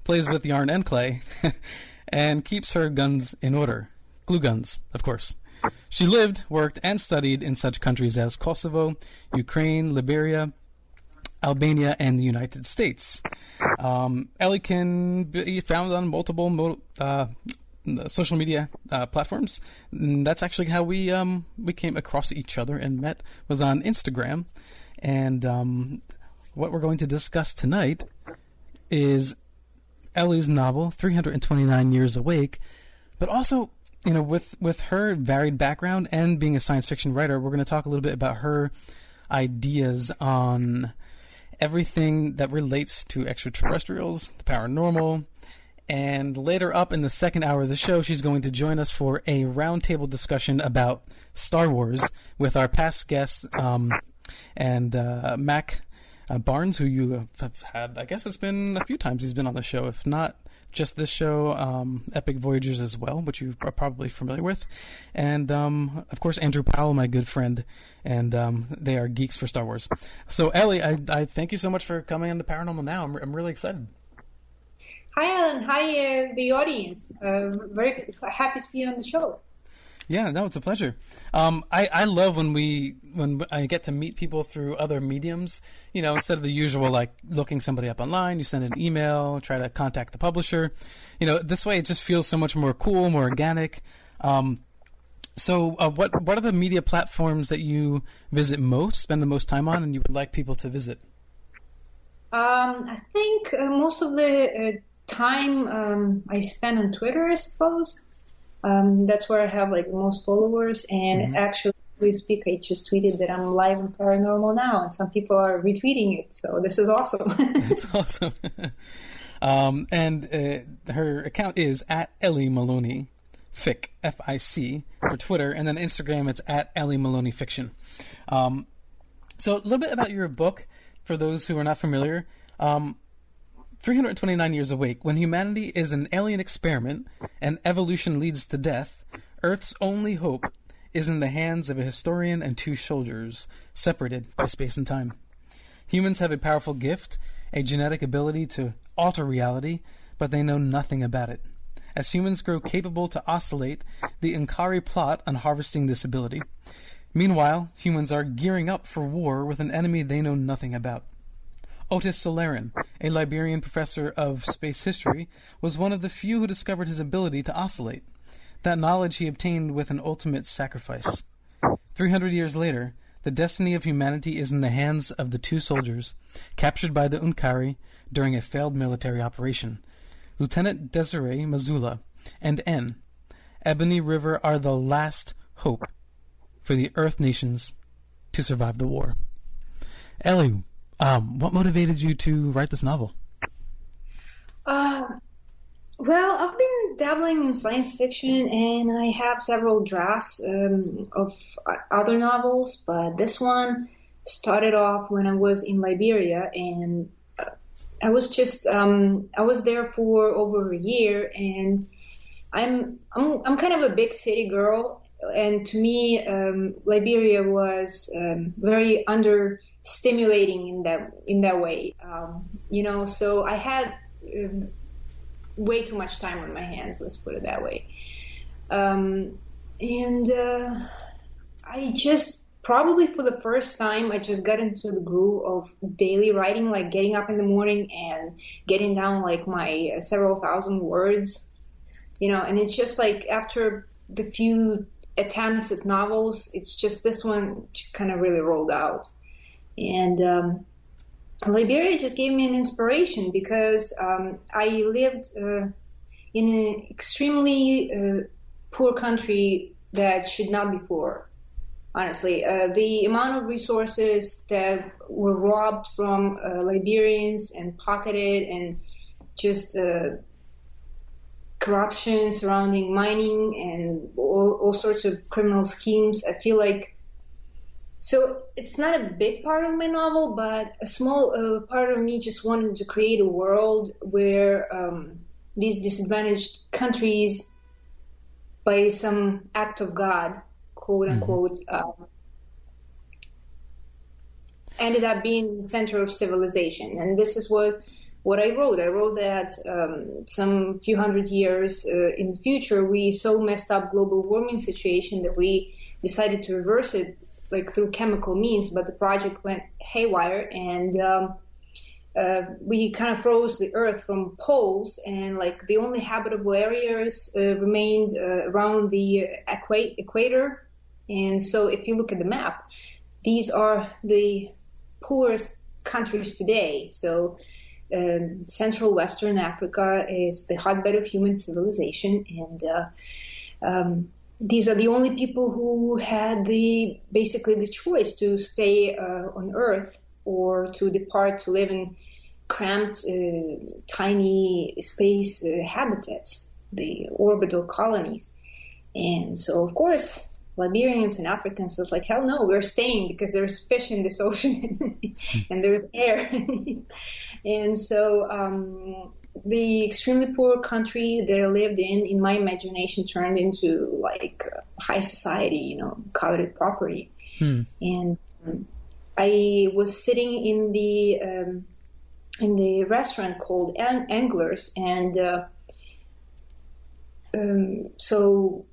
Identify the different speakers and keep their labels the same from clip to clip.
Speaker 1: plays with yarn and clay, and keeps her guns in order. Glue guns, of course. She lived, worked, and studied in such countries as Kosovo, Ukraine, Liberia, Albania, and the United States. Ellie can be found on multiple social media platforms. And that's actually how we came across each other and met, was on Instagram. And what we're going to discuss tonight is Ellie's novel, 329 Years Awake, but also, you know, with her varied background and being a science fiction writer, we're going to talk a little bit about her ideas on everything that relates to extraterrestrials, the paranormal, and later up in the second hour of the show, she's going to join us for a roundtable discussion about Star Wars with our past guest, and Mac Barnes, who you have had, I guess it's been a few times he's been on the show, if not just this show, Epic Voyagers as well, which you are probably familiar with. And, of course, Andrew Powell, my good friend, and they are geeks for Star Wars. So, Ellie, I thank you so much for coming on to Paranormal Now. I'm really excited.
Speaker 2: Hi, Alan. Hi, the audience. Very happy to be on the show.
Speaker 1: Yeah, no, it's a pleasure. I love when I get to meet people through other mediums. You know, instead of the usual like looking somebody up online, you send an email, try to contact the publisher. You know, this way it just feels so much more cool, more organic. So, what are the media platforms that you visit most, spend the most time on, and you would like people to visit?
Speaker 2: I think most of the time I spend on Twitter, I suppose. That's where I have like the most followers, and actually, we speak. I just tweeted that I'm live on Paranormal Now, and some people are retweeting it. So this is awesome.
Speaker 1: That's awesome. And her account is at Ellie Maloney, Fic, F-I-C, for Twitter, and then Instagram it's at Ellie Maloney Fiction. So a little bit about your book for those who are not familiar. 329 Years Awake. When humanity is an alien experiment and evolution leads to death, Earth's only hope is in the hands of a historian and two soldiers, separated by space and time. Humans have a powerful gift, a genetic ability to alter reality, but they know nothing about it. As humans grow capable to oscillate, the Inkari plot on harvesting this ability. Meanwhile, humans are gearing up for war with an enemy they know nothing about. Otis Solarin, a Liberian professor of space history, was one of the few who discovered his ability to oscillate. That knowledge he obtained with an ultimate sacrifice. 300 years later, the destiny of humanity is in the hands of the two soldiers, captured by the Unkari during a failed military operation. Lieutenant Desiree Mazula and N. Ebony River are the last hope for the Earth nations to survive the war. Ellie, what motivated you to write this novel?
Speaker 2: Well, I've been dabbling in science fiction, and I have several drafts of other novels, but this one started off when I was in Liberia, and I was just I was there for over a year, and I'm kind of a big city girl, and to me, Liberia was very under-stimulating in that way, you know. So I had way too much time on my hands, let's put it that way, and I just probably for the first time I just got into the groove of daily writing, like getting up in the morning and getting down like my several thousand words, you know. And it's just like after the few attempts at novels, it's just this one just kind of really rolled out. And Liberia just gave me an inspiration because I lived in an extremely poor country that should not be poor, honestly. The amount of resources that were robbed from Liberians and pocketed, and just corruption surrounding mining and all sorts of criminal schemes, I feel like. So it's not a big part of my novel, but a small part of me just wanted to create a world where these disadvantaged countries, by some act of God, quote unquote, ended up being the center of civilization. And this is what what I wrote. I wrote that some few hundred years in the future, we so messed up global warming situation that we decided to reverse it, like through chemical means, but the project went haywire, and we kind of froze the Earth from poles, and like the only habitable areas remained around the equator. And so if you look at the map, these are the poorest countries today. So Central Western Africa is the hotbed of human civilization, and these are the only people who had basically the choice to stay on Earth or to depart to live in cramped, tiny space habitats, the orbital colonies. And so, of course, Liberians and Africans was like, hell no, we're staying because there's fish in this ocean and there's air. And so the extremely poor country they lived in my imagination, turned into like high society, coveted property. And I was sitting in the restaurant called Anglers, and so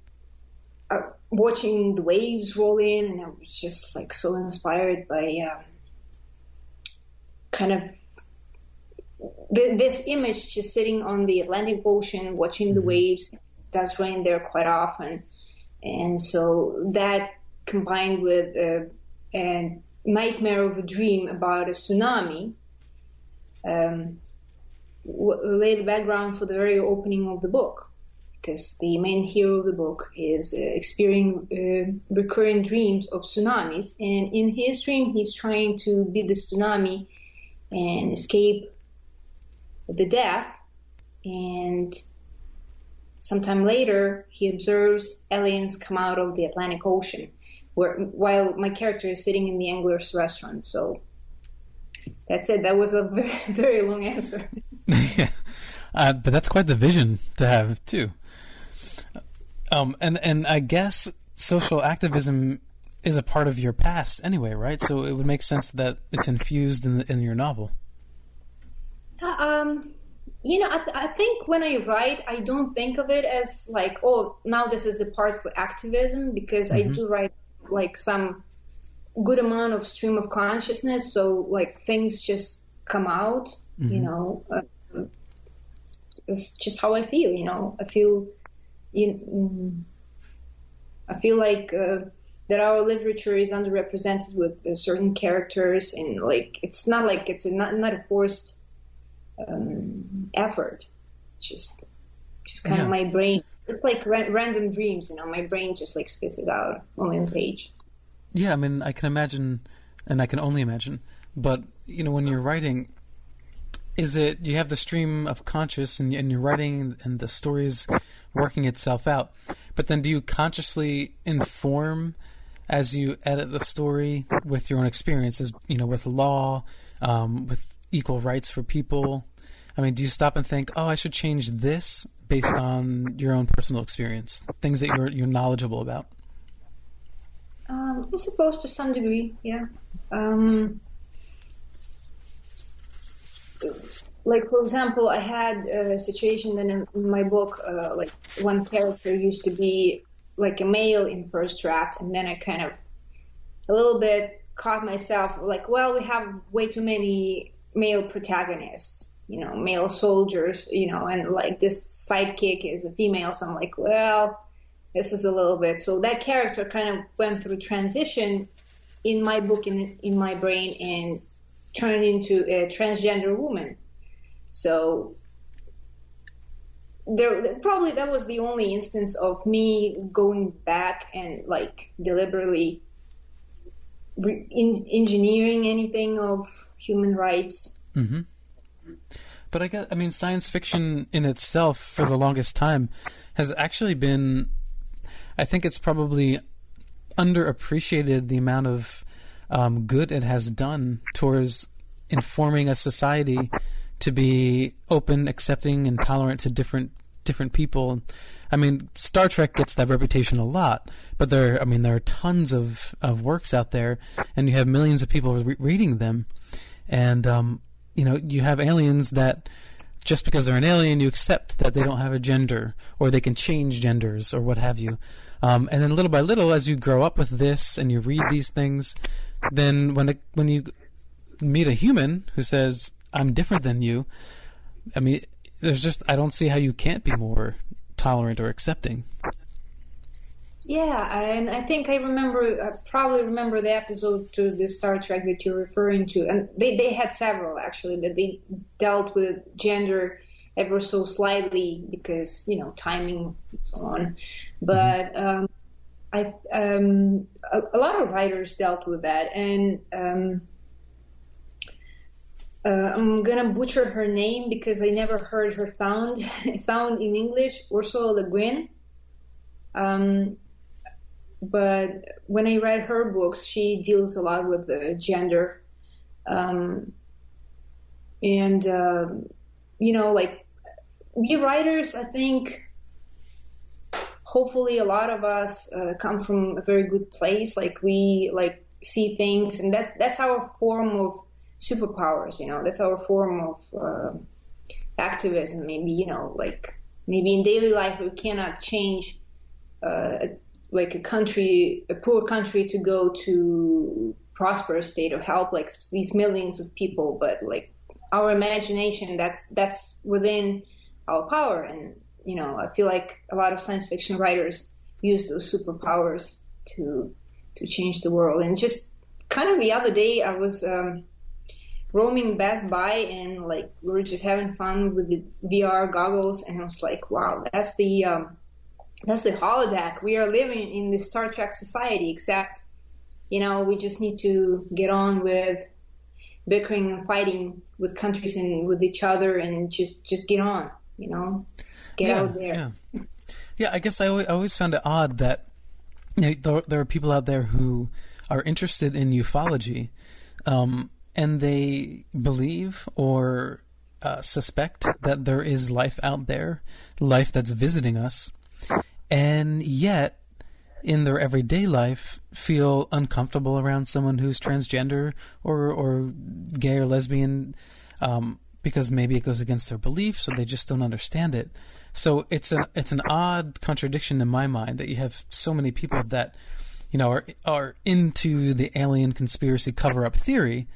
Speaker 2: watching the waves roll in, and I was just like so inspired by kind of this image, just sitting on the Atlantic Ocean, watching the waves. It does rain there quite often, and so that combined with a nightmare of a dream about a tsunami laid the background for the very opening of the book, because the main hero of the book is experiencing recurring dreams of tsunamis, and in his dream he's trying to beat the tsunami and escape the death. And sometime later he observes aliens come out of the Atlantic Ocean while my character is sitting in the Angler's restaurant. So that's it. That was a very, very long answer.
Speaker 1: Yeah. But that's quite the vision to have too. And I guess social activism is a part of your past anyway, right? So it would make sense that it's infused in your novel.
Speaker 2: I think when I write, I don't think of it as like, oh, now this is the part for activism, because I do write like some good amount of stream of consciousness. So like things just come out, it's just how I feel, I feel like that our literature is underrepresented with certain characters, and like it's not like it's not a forced effort. It's just kind of my brain. It's like random dreams, my brain just like spits it out on the page.
Speaker 1: Yeah, I mean, I can imagine, and I can only imagine, but when you're writing, you have the stream of conscious and you're writing and the story's working itself out, but then do you consciously inform as you edit the story with your own experiences, with law, with equal rights for people? I mean, do you stop and think, oh, I should change this based on your own personal experience, things that you're knowledgeable about?
Speaker 2: I suppose to some degree, yeah. Like, for example, I had a situation that in my book, like one character used to be like a male in first draft, and then I kind of a little bit caught myself like, well, we have way too many male protagonists, male soldiers, and like this sidekick is a female, so I'm like, well, this is a little bit. So that character kind of went through transition in my book, in my brain, and turned into a transgender woman. So probably that was the only instance of me going back and like deliberately engineering anything of human rights.
Speaker 1: Mm-hmm. But I mean, science fiction in itself for the longest time has actually been, I think it's probably underappreciated the amount of good it has done towards informing a society to be open, accepting, and tolerant to different people. I mean, Star Trek gets that reputation a lot, but there are tons of works out there, and you have millions of people reading them. And you have aliens that just because they're an alien, you accept that they don't have a gender, or they can change genders, or what have you. And then little by little, as you grow up with this and you read these things, then when you meet a human who says, I'm different than you, I mean, I don't see how you can't be more tolerant or accepting.
Speaker 2: Yeah, and I think I probably remember the episode to the Star Trek that you're referring to. And they had several, actually, that they dealt with gender ever so slightly because, timing and so on. But a lot of writers dealt with that. And I'm going to butcher her name because I never heard her sound in English, Ursula Le Guin. But when I read her books, she deals a lot with the gender. We writers, I think, hopefully a lot of us come from a very good place. Like we see things, and that's our form of superpowers. That's our form of activism. Maybe maybe in daily life we cannot change a poor country to go to prosperous state of help, like these millions of people, but our imagination, that's within our power. And, I feel like a lot of science fiction writers use those superpowers to change the world. And just kind of the other day I was roaming Best Buy and we were just having fun with the VR goggles, and I was like, wow, that's the holodeck. We are living in the Star Trek society, except, we just need to get on with bickering and fighting with countries and with each other and just get on, get out there.
Speaker 1: Yeah, I guess I always found it odd that there are people out there who are interested in ufology, and they believe or suspect that there is life out there, life that's visiting us, and yet in their everyday life feel uncomfortable around someone who's transgender or gay or lesbian, because maybe it goes against their beliefs or they just don't understand it. So it's an odd contradiction in my mind that you have so many people that are into the alien conspiracy cover-up theory,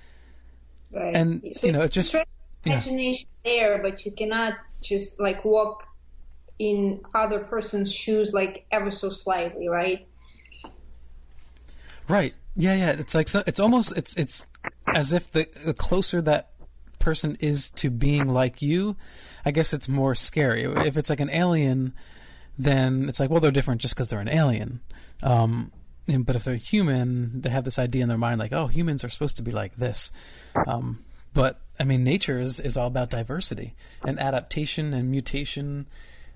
Speaker 2: right.
Speaker 1: And
Speaker 2: so
Speaker 1: it just
Speaker 2: imagination there, but you cannot just walk in other person's shoes ever so slightly, right?
Speaker 1: Right. Yeah. It's almost it's as if the closer that person is to being like you, I guess it's more scary. If it's an alien, then it's well, they're different just because they're an alien. But if they're human, they have this idea in their mind oh, humans are supposed to be like this. But I mean, nature is all about diversity and adaptation and mutation.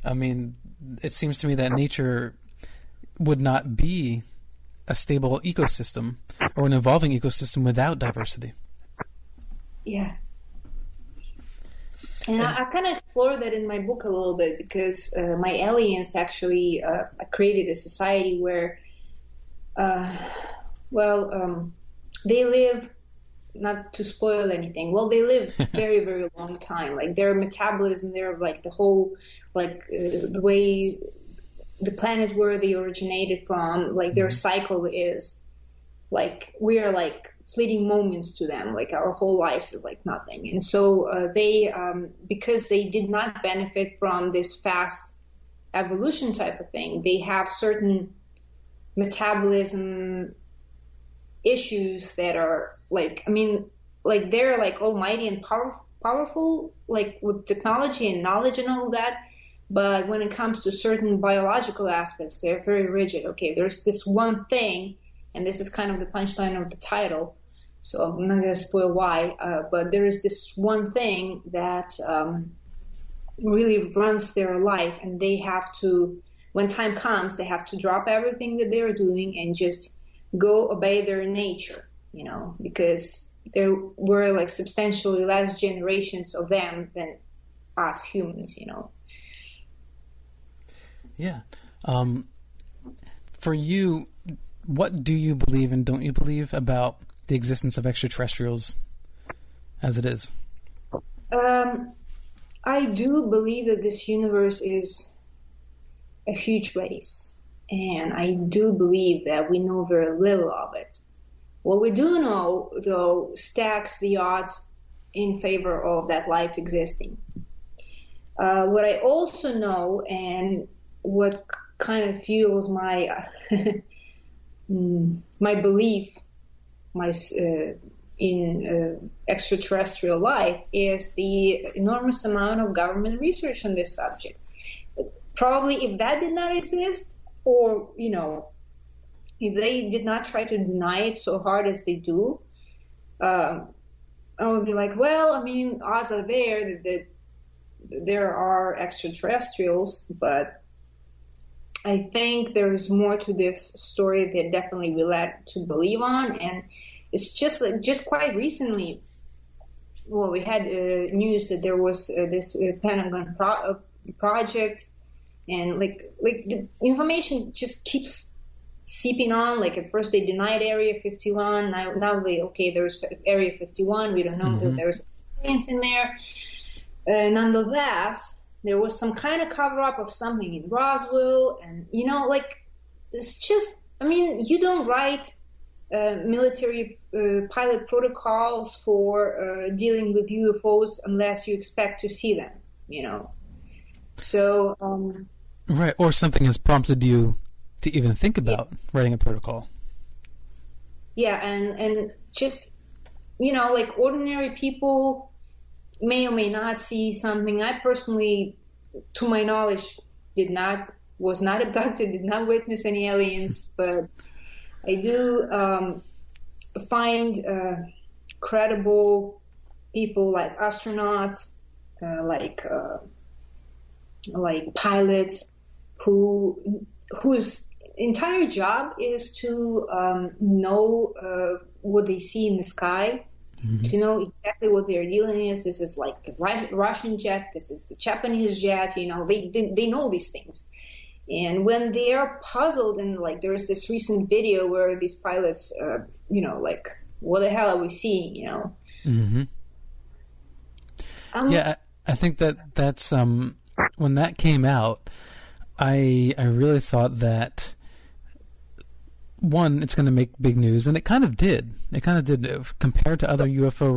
Speaker 1: I mean, it seems to me that nature would not be a stable ecosystem or an evolving ecosystem without diversity.
Speaker 2: Yeah. And I kind of explore that in my book a little bit because my aliens actually created a society where, they live, not to spoil anything, they live very, very long time. Their metabolism, their the whole, the way the planet where they originated from, their cycle is, we are fleeting moments to them, our whole lives is nothing. And so they, because they did not benefit from this fast evolution type of thing, they have certain metabolism issues that are they're almighty and powerful, with technology and knowledge and all that. But when it comes to certain biological aspects, they're very rigid. Okay, there's this one thing, and this is kind of the punchline of the title, so I'm not going to spoil why, but there is this one thing that really runs their life, and they have to, when time comes, they have to drop everything that they're doing and just go obey their nature, because there were substantially less generations of them than us humans,
Speaker 1: Yeah. For you, what do you believe and don't you believe about the existence of extraterrestrials as it is?
Speaker 2: I do believe that this universe is a huge place, and I do believe that we know very little of it. What we do know, though, stacks the odds in favor of that life existing. What I also know, and what kind of fuels my my belief, in extraterrestrial life, is the enormous amount of government research on this subject. Probably if that did not exist, or, if they did not try to deny it so hard as they do, I would be like, well, I mean, odds are there that there are extraterrestrials, but I think there's more to this story that definitely we led to believe on. And it's just quite recently, well, we had news that there was this Pentagon project, and like the information just keeps seeping on. Like at first they denied Area 51, now there's Area 51. We don't know if there's aliens in there. Nonetheless, there was some kind of cover-up of something in Roswell, and it's just, I mean, you don't write military pilot protocols for dealing with UFOs unless you expect to see them, So
Speaker 1: right, or something has prompted you to even think about writing a protocol.
Speaker 2: Yeah, and just like ordinary people may or may not see something. I personally, to my knowledge, was not abducted, did not witness any aliens, but I do find credible people like astronauts, like pilots, whose entire job is to know what they see in the sky, to know exactly what their dealing is. This is like the Russian jet, this is the Japanese jet, they know these things. And when they are puzzled, and like there's this recent video where these pilots, like, what the hell are we seeing,
Speaker 1: Yeah, I think that's when that came out, I really thought that, one, it's going to make big news, and it kind of did. It kind of did compared to other UFO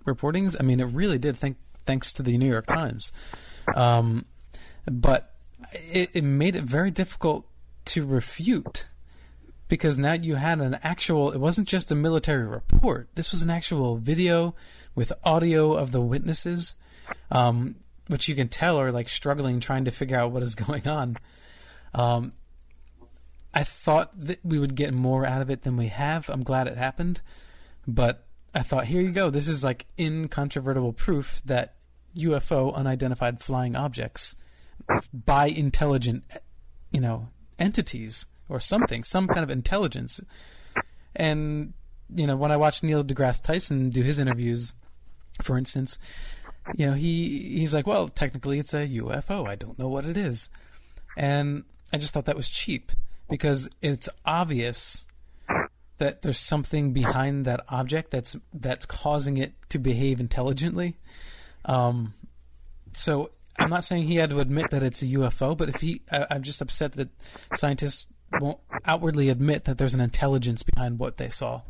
Speaker 1: reportings. I mean, it really did. Thanks to the New York Times, but it made it very difficult to refute, because now you had an actual. It wasn't just a military report. This was an actual video with audio of the witnesses, which you can tell are like struggling, trying to figure out what is going on. I thought that we would get more out of it than we have. I'm glad it happened. But I thought, here you go. This is like incontrovertible proof that UFO, unidentified flying objects, by intelligent, entities or something, some kind of intelligence. And, when I watched Neil deGrasse Tyson do his interviews, for instance, he's like, well, technically it's a UFO. I don't know what it is. And I just thought that was cheap, because it's obvious that there's something behind that object that's causing it to behave intelligently. So I'm not saying he had to admit that it's a UFO, but I'm just upset that scientists won't outwardly admit that there's an intelligence behind what they saw.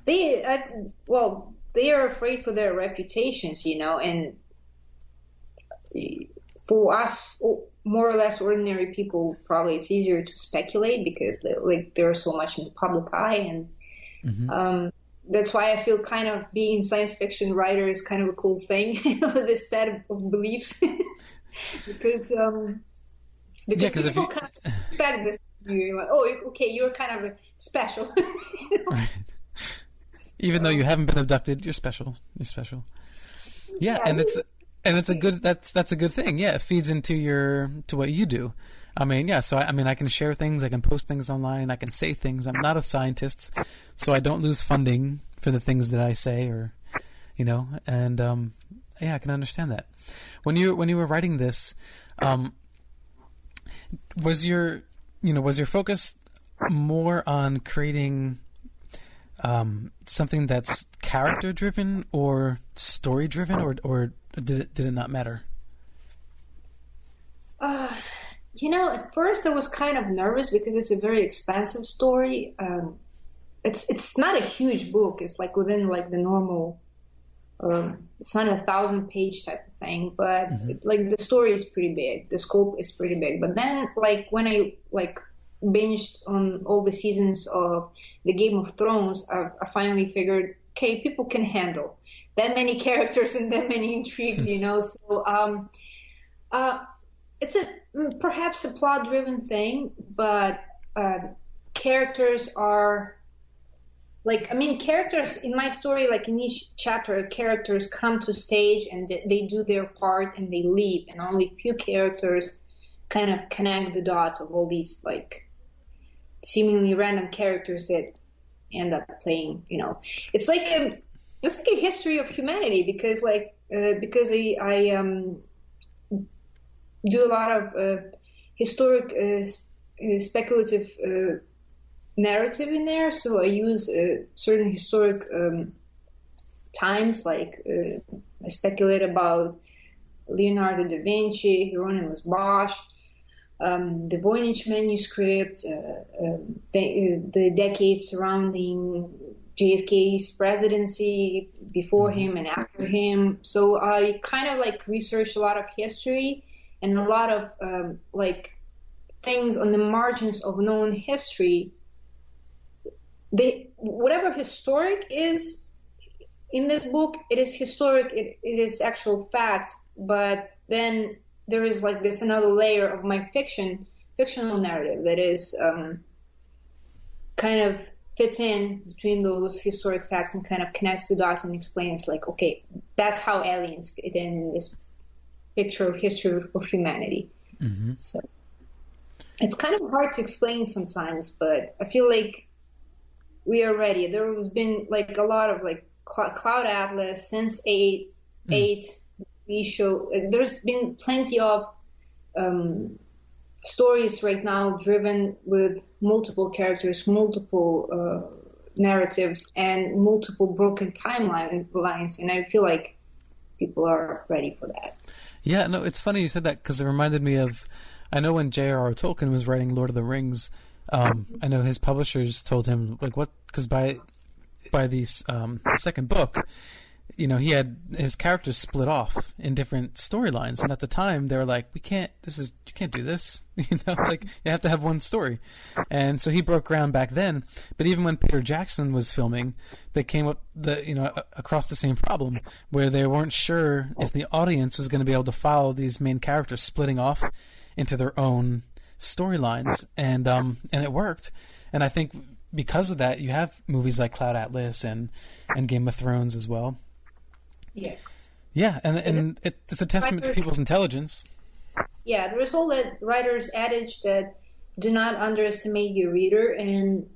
Speaker 2: They are afraid for their reputations, and for us, more or less ordinary people, probably it's easier to speculate because they're so much in the public eye, and that's why I feel kind of being a science fiction writer is kind of a cool thing, this set of beliefs, because people kind of expect this. You're like, oh, okay, you're kind of special.
Speaker 1: Right. Even though you haven't been abducted, you're special. You're special. Yeah, and it's a good. That's a good thing. Yeah, it feeds into what you do. I mean, yeah. So I can share things. I can post things online. I can say things. I'm not a scientist, so I don't lose funding for the things that I say, or And yeah, I can understand that. When you were writing this, was your focus more on creating something that's character driven or story driven, or did it not matter?
Speaker 2: At first I was kind of nervous because it's a very expansive story. It's not a huge book. It's like within like the normal. It's not 1,000-page type of thing, but like the story is pretty big. The scope is pretty big. But then, like when I like binged on all the seasons of the Game of Thrones, I finally figured, okay, people can handle that many characters and that many intrigues, So it's perhaps a plot-driven thing, but characters are. Characters in my story, like in each chapter, characters come to stage and they do their part and they leave, and only few characters kind of connect the dots of all these like seemingly random characters that end up playing. It's like a history of humanity because I do a lot of historic speculative. Narrative in there, so I use certain historic times, like I speculate about Leonardo da Vinci, Hieronymus Bosch, the Voynich manuscript, the decades surrounding JFK's presidency, before him and after him. So I kind of like research a lot of history and a lot of things on the margins of known history. Whatever historic is in this book, it is historic, it is actual facts, but then there is like this another layer of my fictional narrative that is kind of fits in between those historic facts and kind of connects the dots and explains like, okay, that's how aliens fit in this picture of history of humanity. So it's kind of hard to explain sometimes, but I feel like we are ready. There has been like a lot of like Cloud Atlas since 8 we show. There's been plenty of stories right now driven with multiple characters, multiple narratives, and multiple broken timelines, and I feel like people are ready for that.
Speaker 1: Yeah, no, it's funny you said that because it reminded me of. I know when J.R.R. Tolkien was writing Lord of the Rings. I know his publishers told him like what, because by the second book, he had his characters split off in different storylines, and at the time they were like, you can't do this, like you have to have one story, and so he broke ground back then. But even when Peter Jackson was filming, they came up across the same problem where they weren't sure if the audience was going to be able to follow these main characters splitting off into their own storylines, and it worked. And I think because of that, you have movies like Cloud Atlas and Game of Thrones as well. Yeah, and it's a testament to people's intelligence.
Speaker 2: Yeah, there's all that writer's adage that do not underestimate your reader, and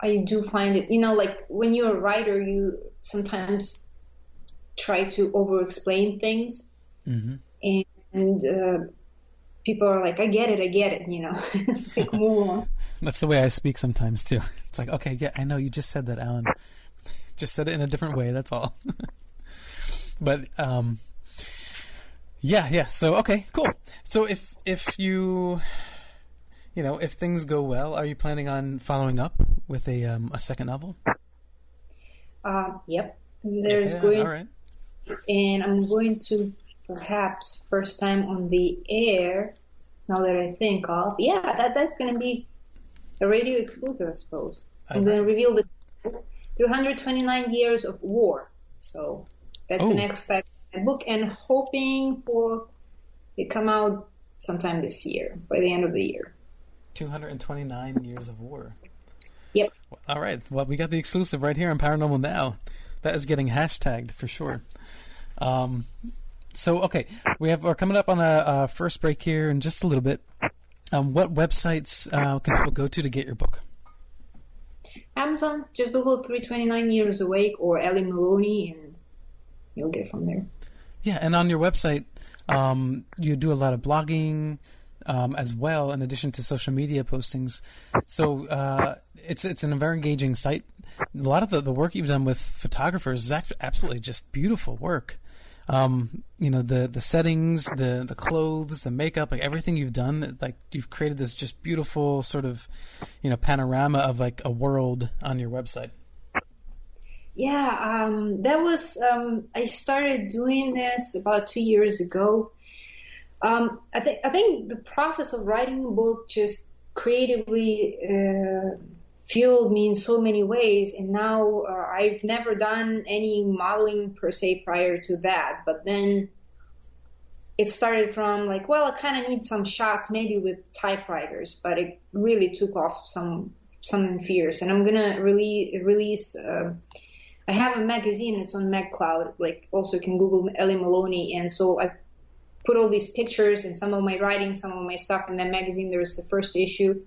Speaker 2: I do find it, like when you're a writer, you sometimes try to over-explain things, and people are like, I get it, like move on.
Speaker 1: That's the way I speak sometimes too. It's like, okay, yeah, I know you just said that, Alan. Just said it in a different way, that's all. But yeah. So okay, cool. So if you if things go well, are you planning on following up with a second novel?
Speaker 2: Yep. There's going,
Speaker 1: all right.
Speaker 2: And I'm going to perhaps first time on the air. Now that I think of, that's going to be a radio exclusive, I suppose. I'm going to reveal the 329 Years of War. So that's the next step in the book, and hoping for it come out sometime this year, by the end of the year.
Speaker 1: 229 Years of War.
Speaker 2: Yep.
Speaker 1: All right. Well, we got the exclusive right here on Paranormal Now. That is getting hashtagged for sure. So, okay, we're coming up on a first break here in just a little bit. What websites can people go to get your book?
Speaker 2: Amazon. Just Google 329 Years Awake or Ellie Maloney, and you'll get it from there.
Speaker 1: Yeah, and on your website, you do a lot of blogging as well, in addition to social media postings. So it's a very engaging site. a lot of the work you've done with photographers is actually absolutely just beautiful work. The settings, the clothes, the makeup, like everything you've done, like you've created this just beautiful sort of, panorama of like a world on your website.
Speaker 2: Yeah, that was, I started doing this about 2 years ago. I think the process of writing a book just creatively fueled me in so many ways, and now I've never done any modeling per se prior to that, but then it started from like, well, I kind of need some shots maybe with typewriters, but it really took off something fierce, and I'm gonna release I have a magazine, it's on MagCloud, like also you can Google Ellie Maloney, and so I put all these pictures and some of my writing, some of my stuff in that magazine. There's the first issue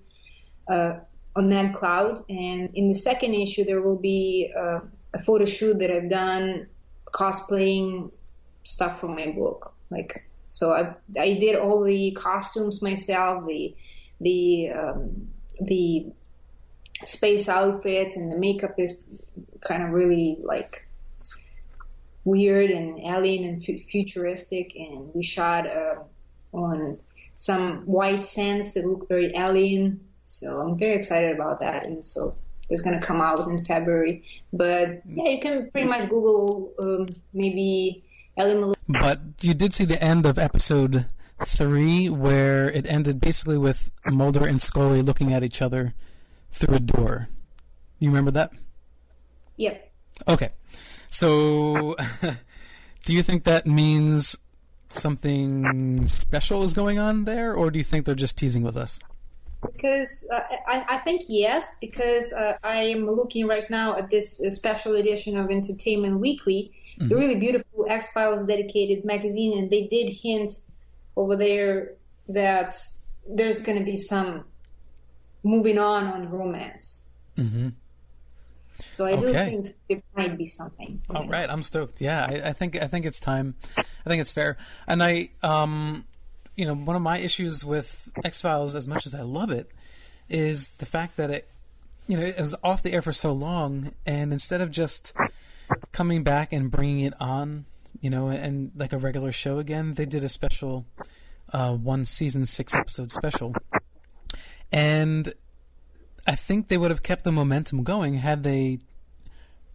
Speaker 2: on MagCloud, and in the second issue there will be a photo shoot that I've done cosplaying stuff from my book. Like, so I did all the costumes myself, the space outfits, and the makeup is kind of really like weird and alien and futuristic, and we shot on some white sands that look very alien. So I'm very excited about that, and so it's going to come out in February. But yeah, you can pretty much Google maybe Ellie Maloney.
Speaker 1: But you did see the end of episode 3, where it ended basically with Mulder and Scully looking at each other through a door. You remember that?
Speaker 2: Yep.
Speaker 1: Okay. So, do you think that means something special is going on there, or do you think they're just teasing with us?
Speaker 2: Because I think yes, because I am looking right now at this special edition of Entertainment Weekly, the really beautiful X-Files dedicated magazine, and they did hint over there that there's going to be some moving on romance. Mm-hmm. So I do think there might be something.
Speaker 1: All right, I'm stoked. Yeah, I think it's time. I think it's fair. And one of my issues with X-Files, as much as I love it, is the fact that it was off the air for so long, and instead of just coming back and bringing it on, and like a regular show again, they did a special 1 season 6 episode special. And I think they would have kept the momentum going had they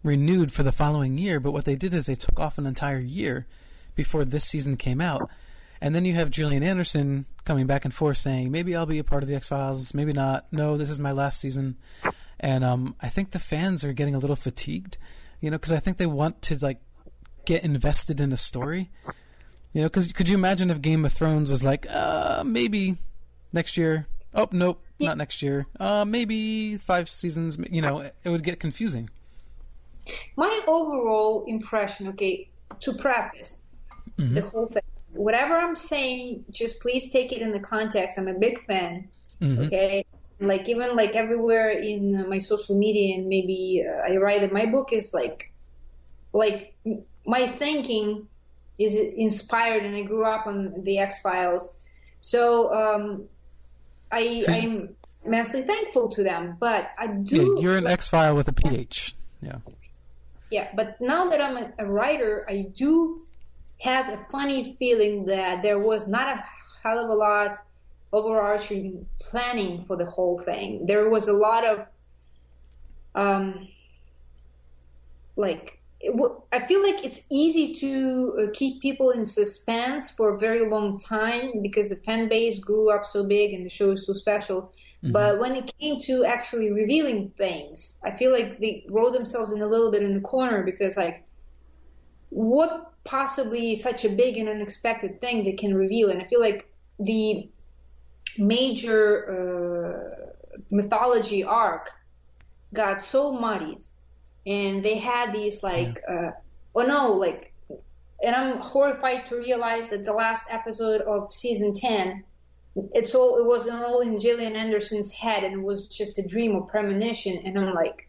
Speaker 1: renewed for the following year, but what they did is they took off an entire year before this season came out. And then you have Gillian Anderson coming back and forth saying, maybe I'll be a part of the X-Files, maybe not. No, this is my last season. And I think the fans are getting a little fatigued, because I think they want to like get invested in a story. Because could you imagine if Game of Thrones was like, maybe next year? Oh, nope, not next year. Maybe 5 seasons. It would get confusing.
Speaker 2: My overall impression, to preface the whole thing, whatever I'm saying, just please take it in the context. I'm a big fan, okay? Like, even like everywhere in my social media, and maybe I write that my book is like my thinking is inspired, and I grew up on the X-Files. So I'm immensely thankful to them, but I do...
Speaker 1: Yeah, you're an X-File with a PH, yeah.
Speaker 2: Yeah, but now that I'm a writer, I do have a funny feeling that there was not a hell of a lot overarching planning for the whole thing. There was a lot of, I feel like it's easy to keep people in suspense for a very long time because the fan base grew up so big and the show is so special. Mm-hmm. But when it came to actually revealing things, I feel like they wrote themselves in a little bit in the corner because, like, what possibly such a big and unexpected thing they can reveal? And I feel like the major mythology arc got so muddied, and they had these and I'm horrified to realize that the last episode of season 10, it was all in Gillian Anderson's head, and it was just a dream or premonition. And I'm like,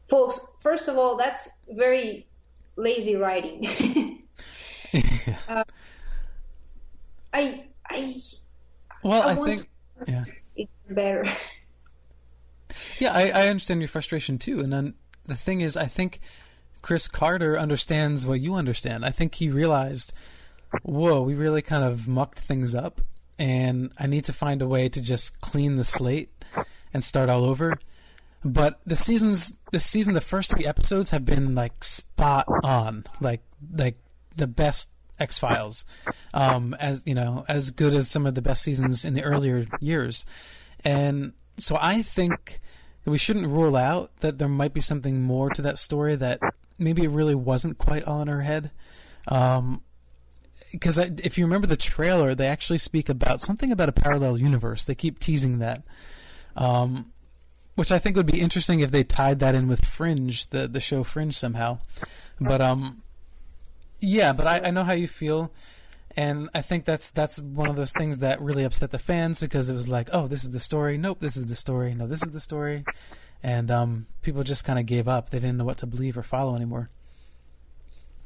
Speaker 2: folks, first of all, that's very lazy writing.
Speaker 1: I think it's
Speaker 2: better.
Speaker 1: Yeah, I understand your frustration too. And then the thing is, I think Chris Carter understands what you understand. I think he realized, whoa, we really kind of mucked things up, and I need to find a way to just clean the slate and start all over. But this season, the first 3 episodes have been like spot on, like the best X-Files, as you know, as good as some of the best seasons in the earlier years. And so I think that we shouldn't rule out that there might be something more to that story, that maybe it really wasn't quite all in her head. Because if you remember the trailer, they actually speak about something about a parallel universe. They keep teasing that, which I think would be interesting if they tied that in with Fringe, the show Fringe somehow. But yeah, but I know how you feel. And I think that's one of those things that really upset the fans, because it was like, oh, this is the story. Nope, this is the story. No, this is the story. And people just kind of gave up. They didn't know what to believe or follow anymore.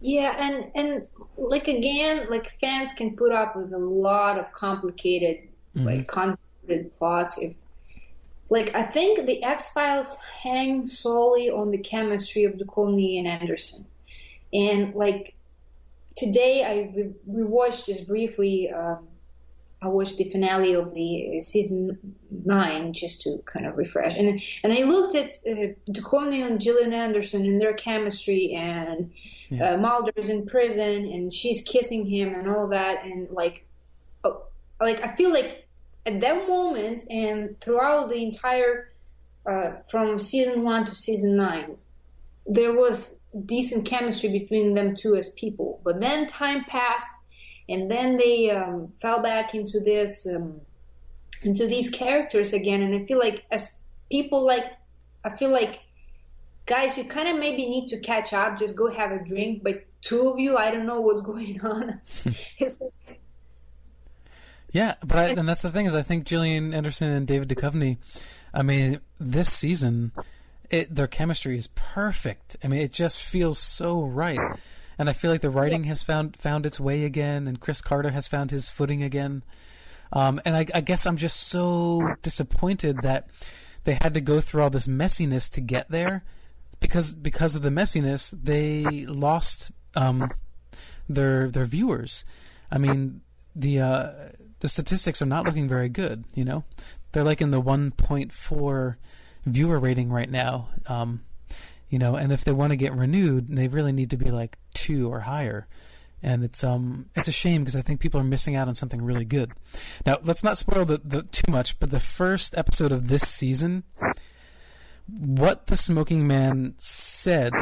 Speaker 2: Yeah, and like again, like fans can put up with a lot of complicated, like convoluted plots. I think the X-Files hang solely on the chemistry of Duchovny and Anderson, and like. Today I rewatched just briefly. I watched the finale of the season 9 just to kind of refresh, and I looked at Duchovny and Gillian Anderson and their chemistry, and Mulder's in prison and she's kissing him and all that, and I feel like at that moment and throughout the entire from season 1 to season 9, there was decent chemistry between them two as people, but then time passed, and then they fell back into this into these characters again. And I feel like as people, I feel like, guys, you kind of maybe need to catch up. Just go have a drink. But 2 of you, I don't know what's going on.
Speaker 1: Yeah, but and that's the thing, is I think Gillian Anderson and David Duchovny, I mean, this season, their chemistry is perfect. I mean, it just feels so right. And I feel like the writing has found its way again, and Chris Carter has found his footing again. And I guess I'm just so disappointed that they had to go through all this messiness to get there, because of the messiness, they lost their viewers. I mean, the statistics are not looking very good. You know, they're like in the 1.4 viewer rating right now, you know, and if they want to get renewed, they really need to be like 2 or higher. And it's a shame, because I think people are missing out on something really good. Now, let's not spoil the too much, but the first episode of this season, what the Smoking Man said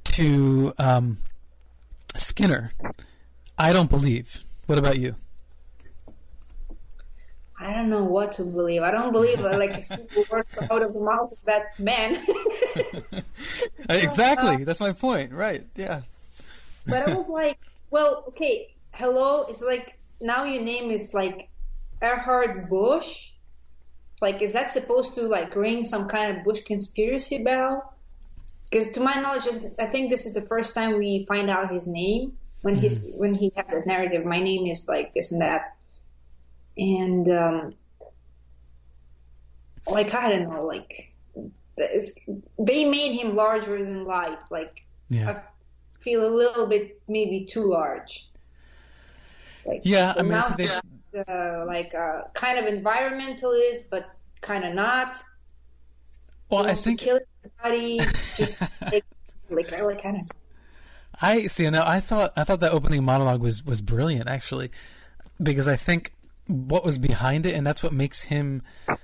Speaker 1: to Skinner, I don't believe. What about you?
Speaker 2: I don't know what to believe. I don't believe like a single word out of the mouth of that man.
Speaker 1: Exactly. That's my point. Right. Yeah.
Speaker 2: But I was like, well, okay, hello. It's like, now your name is like Erhard Bush. Like, is that supposed to like ring some kind of Bush conspiracy bell? Because to my knowledge, I think this is the first time we find out his name when he has that narrative. My name is like this and that. And, like, I don't know, like, they made him larger than life. Like,
Speaker 1: yeah.
Speaker 2: I feel a little bit maybe too large. Like,
Speaker 1: yeah, I mean,
Speaker 2: now like, kind of environmentalist, but kind of not.
Speaker 1: Well, I think
Speaker 2: kill everybody, just like I don't know.
Speaker 1: I see. Now, I thought that opening monologue was brilliant, actually, because I think what was behind it, and that's what makes him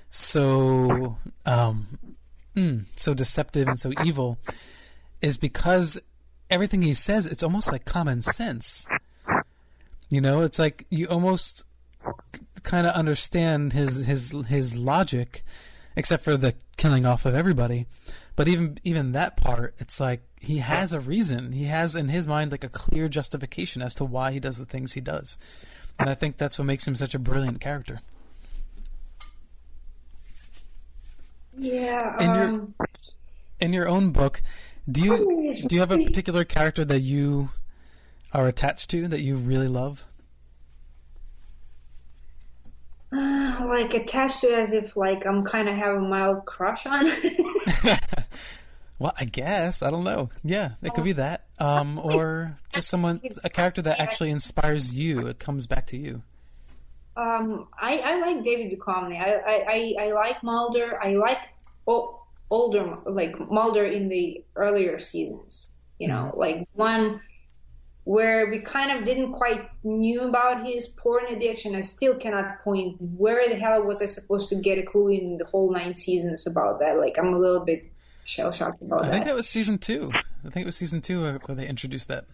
Speaker 1: so so deceptive and so evil, is because everything he says, it's almost like common sense. You know, it's like you almost kind of understand his logic, except for the killing off of everybody. But even that part, it's like he has a reason. He has in his mind like a clear justification as to why he does the things he does. And I think that's what makes him such a brilliant character.
Speaker 2: Yeah.
Speaker 1: In your own book, do you have a particular character that you are attached to, that you really love?
Speaker 2: I like attached to it as if like I'm kind of have a mild crush on.
Speaker 1: Well, I guess. I don't know. Yeah, it could be that. Or just a character that actually inspires you. It comes back to you.
Speaker 2: I like David Duchovny. I like Mulder. I like older, like Mulder in the earlier seasons. You know, like one where we kind of didn't quite knew about his porn addiction. I still cannot point where the hell was I supposed to get a clue in the whole 9 seasons about that. Like, I'm a little bit shell-shocked about that.
Speaker 1: I think that was season 2. I think it was season 2 where they introduced that.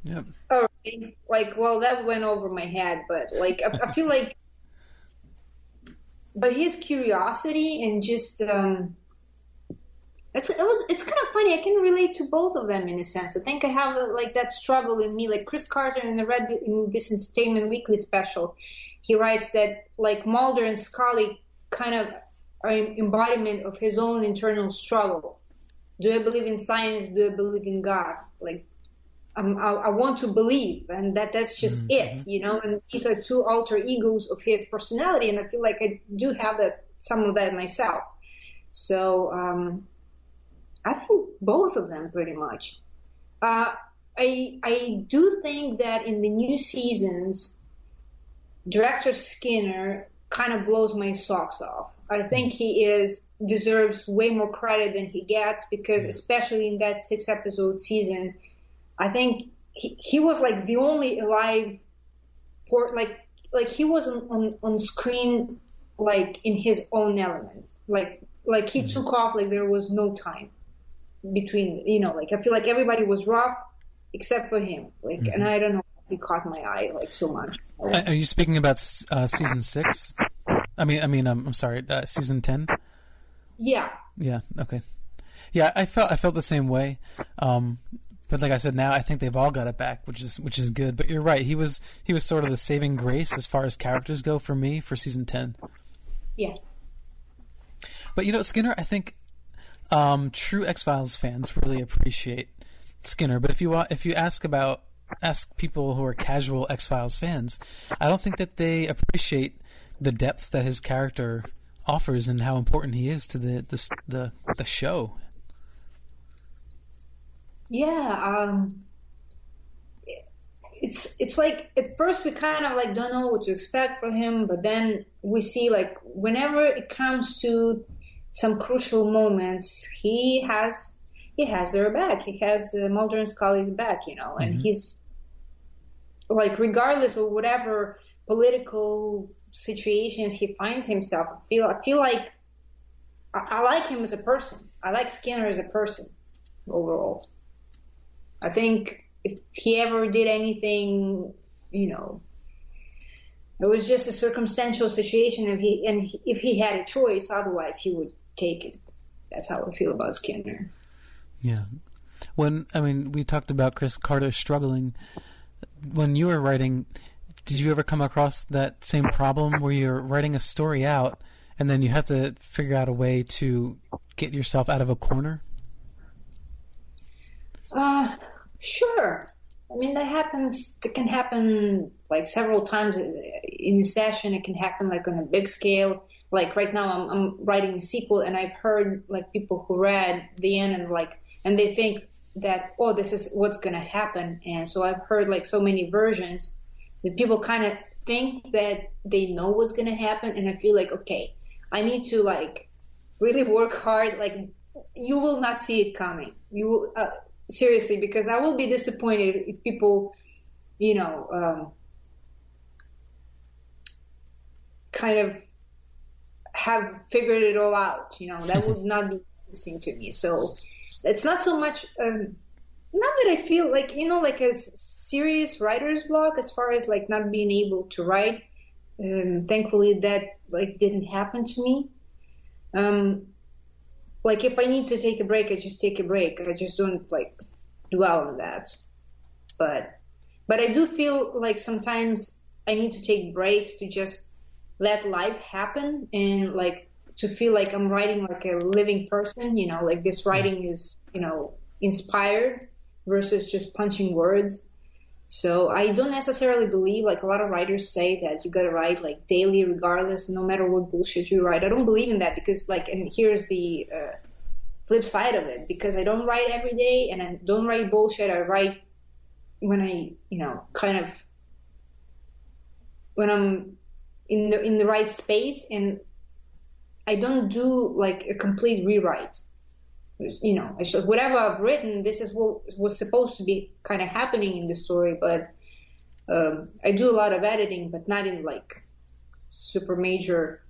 Speaker 1: Yeah.
Speaker 2: Oh, really? Like, well, that went over my head, but like, I feel like, but his curiosity and just, it's kind of funny. I can relate to both of them in a sense. I think I have like that struggle in me, like Chris Carter in this Entertainment Weekly special. He writes that like Mulder and Scully kind of are an embodiment of his own internal struggle. Do I believe in science? Do I believe in God? Like, I want to believe, and that's just it, you know. And these are 2 alter egos of his personality, and I feel like I do have some of that myself. So I think both of them pretty much. I do think that in the new seasons, Director Skinner kind of blows my socks off. I think he deserves way more credit than he gets, because especially in that 6-episode season, I think he was like the only alive like he was on screen like in his own element. Like he took off like there was no time between, you know, like I feel like everybody was rough except for him. Like and I don't know, he caught my eye like so much.
Speaker 1: Are you speaking about season 6? I'm sorry, season 10?
Speaker 2: Yeah.
Speaker 1: Yeah, okay. Yeah, I felt the same way. But like I said, now I think they've all got it back, which is good. But you're right, he was sort of the saving grace as far as characters go for me for season 10.
Speaker 2: Yeah.
Speaker 1: But you know, Skinner, I think true X-Files fans really appreciate Skinner. But if you ask people who are casual X-Files fans, I don't think that they appreciate the depth that his character offers and how important he is to the show.
Speaker 2: Yeah, it's like at first we kind of like don't know what to expect from him, but then we see like whenever it comes to some crucial moments, he has their back. He has Mulder and Scully's back, you know, and he's like regardless of whatever political situations he finds himself. I feel like I like him as a person. I like Skinner as a person overall. I think if he ever did anything, you know, it was just a circumstantial situation. If he had a choice, otherwise he would take it. That's how I feel about Skinner.
Speaker 1: Yeah. We talked about Chris Carter struggling. When you were writing, did you ever come across that same problem where you're writing a story out and then you have to figure out a way to get yourself out of a corner?
Speaker 2: Sure. I mean, that happens. It can happen like several times in a session. It can happen like on a big scale. Like right now, I'm writing a sequel, and I've heard like people who read the end and they think that, oh, this is what's gonna happen. And so I've heard like so many versions that people kind of think that they know what's gonna happen, and I feel like, okay, I need to like really work hard. Like you will not see it coming. You will. Seriously, because I will be disappointed if people, you know, kind of have figured it all out. You know, that would not be interesting to me. So it's not so much, not that I feel like, you know, like a serious writer's block as far as like not being able to write. Thankfully, that like didn't happen to me. Like if I need to take a break, I just take a break. I just don't like dwell on that. But I do feel like sometimes I need to take breaks to just let life happen and like to feel like I'm writing like a living person, you know, like this writing is, you know, inspired versus just punching words. So I don't necessarily believe, like a lot of writers say, that you got to write like daily regardless, no matter what bullshit you write. I don't believe in that because like, and here's the flip side of it, because I don't write every day and I don't write bullshit. I write when I, when I'm in the right space, and I don't do like a complete rewrite. It's just whatever I've written, this is what was supposed to be kind of happening in the story, but I do a lot of editing, but not in like super major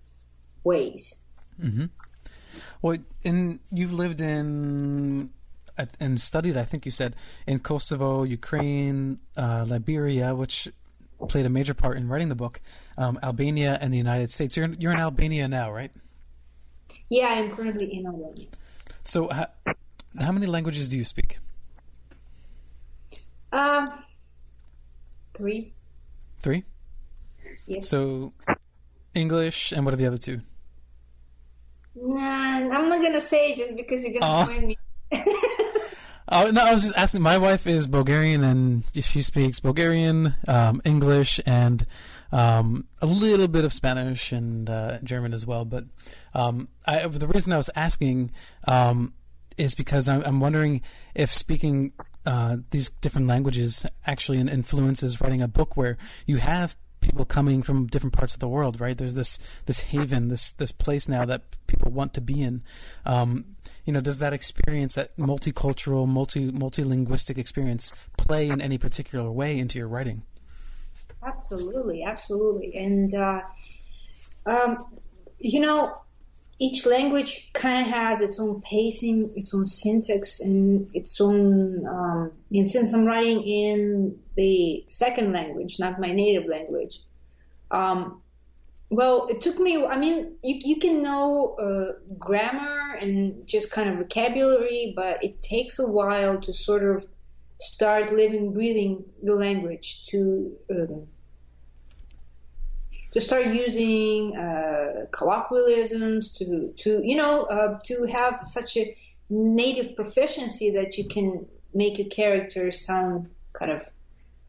Speaker 2: ways.
Speaker 1: Mm-hmm. Well, and you've lived in and studied, I think you said, in Kosovo, Ukraine, Liberia, which played a major part in writing the book, Albania, and the United States. You're in Albania now, right?
Speaker 2: Yeah, I'm currently in Albania.
Speaker 1: So, how many languages do you speak?
Speaker 2: 3.
Speaker 1: 3?
Speaker 2: Yes.
Speaker 1: So, English, and what are the other 2?
Speaker 2: Nah, I'm not gonna say just because you're gonna find me.
Speaker 1: Oh, no, I was just asking. My wife is Bulgarian, and she speaks Bulgarian, English, and a little bit of Spanish and German as well. But the reason I was asking is because I'm wondering if speaking these different languages actually influences writing a book where you have people coming from different parts of the world, right? There's this haven, this place now that people want to be in. Does that experience, that multicultural, multilinguistic experience, play in any particular way into your writing?
Speaker 2: Absolutely. And, each language kind of has its own pacing, its own syntax, and its own, and since I'm writing in the second language, not my native language, well, it took me, you can know grammar and just kind of vocabulary, but it takes a while to sort of start living, breathing the language, to start using colloquialisms, to have such a native proficiency that you can make your characters sound kind of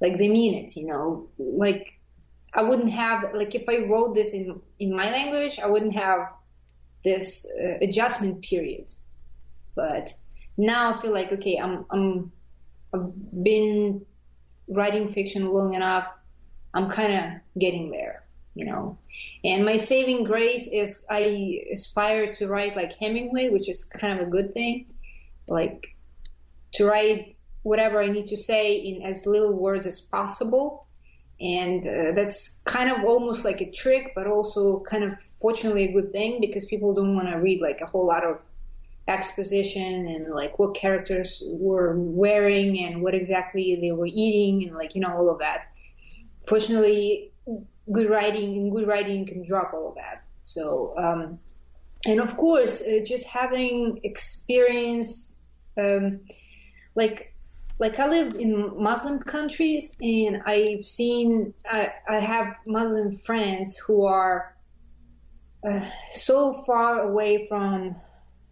Speaker 2: like they mean it, like I wouldn't have, like if I wrote this in my language, I wouldn't have this adjustment period. But now I feel like, okay, I've been writing fiction long enough. I'm kind of getting there, and my saving grace is I aspire to write like Hemingway, which is kind of a good thing, like to write whatever I need to say in as little words as possible. And that's kind of almost like a trick, but also kind of fortunately a good thing, because people don't want to read like a whole lot of exposition and like what characters were wearing and what exactly they were eating and like, all of that. Fortunately, good writing can drop all of that. So, and of course, just having experience, like I live in Muslim countries, and I've seen, I have Muslim friends who are so far away from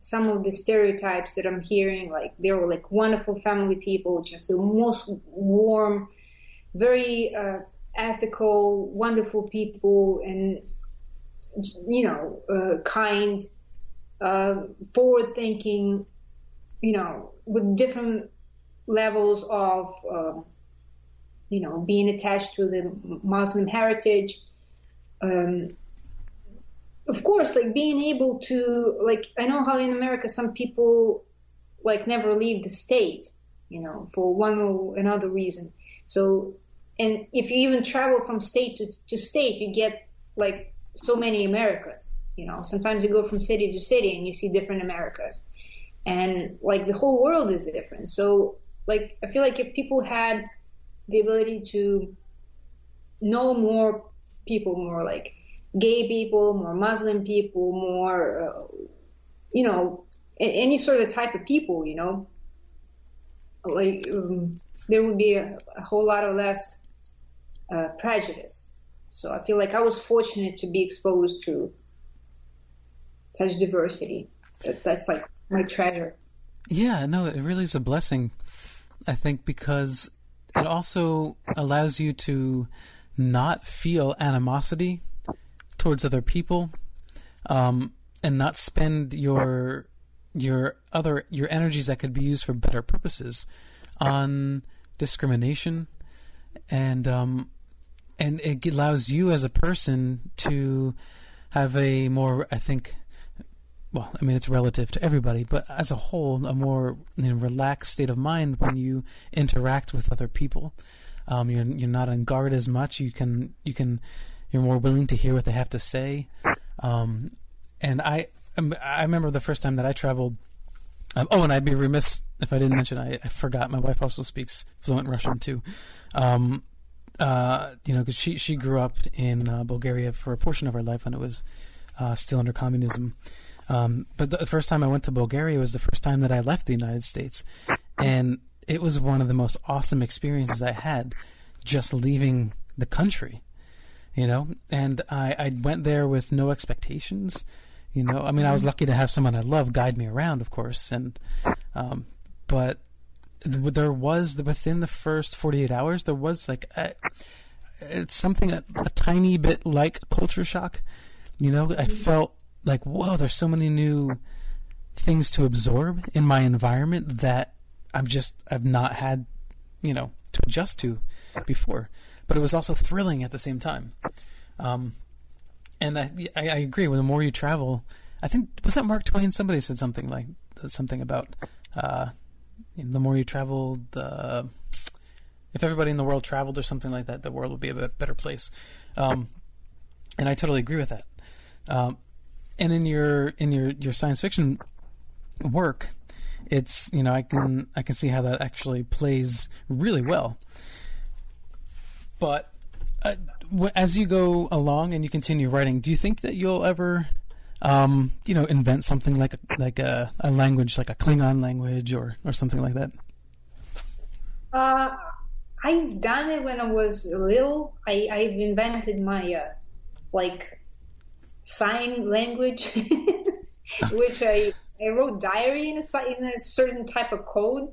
Speaker 2: some of the stereotypes that I'm hearing. Like they were like wonderful family people, just the most warm, very ethical, wonderful people, and kind, forward-thinking, with different levels of, being attached to the Muslim heritage. Of course, like being able to, like, I know how in America some people like never leave the state, for one or another reason. So, and if you even travel from state to state, you get like so many Americas, sometimes you go from city to city and you see different Americas, and like the whole world is different. So like, I feel like if people had the ability to know more people, more like gay people, more Muslim people, more, any sort of type of people, like there would be a whole lot of less prejudice. So I feel like I was fortunate to be exposed to such diversity. That's like my treasure.
Speaker 1: Yeah, no, it really is a blessing, I think, because it also allows you to not feel animosity towards other people, and not spend your energies that could be used for better purposes on discrimination, and it allows you as a person to have a more, I think, well, I mean, it's relative to everybody, but as a whole, a more relaxed state of mind when you interact with other people. You're not on guard as much. You're more willing to hear what they have to say. And I remember the first time that I traveled. And I'd be remiss if I didn't mention, I forgot, my wife also speaks fluent Russian too. Because she grew up in Bulgaria for a portion of her life when it was still under communism. But the first time I went to Bulgaria was the first time that I left the United States. And it was one of the most awesome experiences I had just leaving the country, and I went there with no expectations, I mean, I was lucky to have someone I love guide me around, of course. But there was, within the first 48 hours, there was it's something a tiny bit like culture shock. I felt like, whoa, there's so many new things to absorb in my environment that I've not had, to adjust to before. But it was also thrilling at the same time. And I agree. The more you travel, I think, was that Mark Twain? Somebody said something about the more you travel, if everybody in the world traveled or something like that, the world would be a better place. And I totally agree with that. And in your science fiction work, it's, I can see how that actually plays really well. But as you go along and you continue writing, do you think that you'll ever, invent something like a language, like a Klingon language or something like that?
Speaker 2: I've done it when I was little. I've invented my sign language, which I wrote diary in a certain type of code.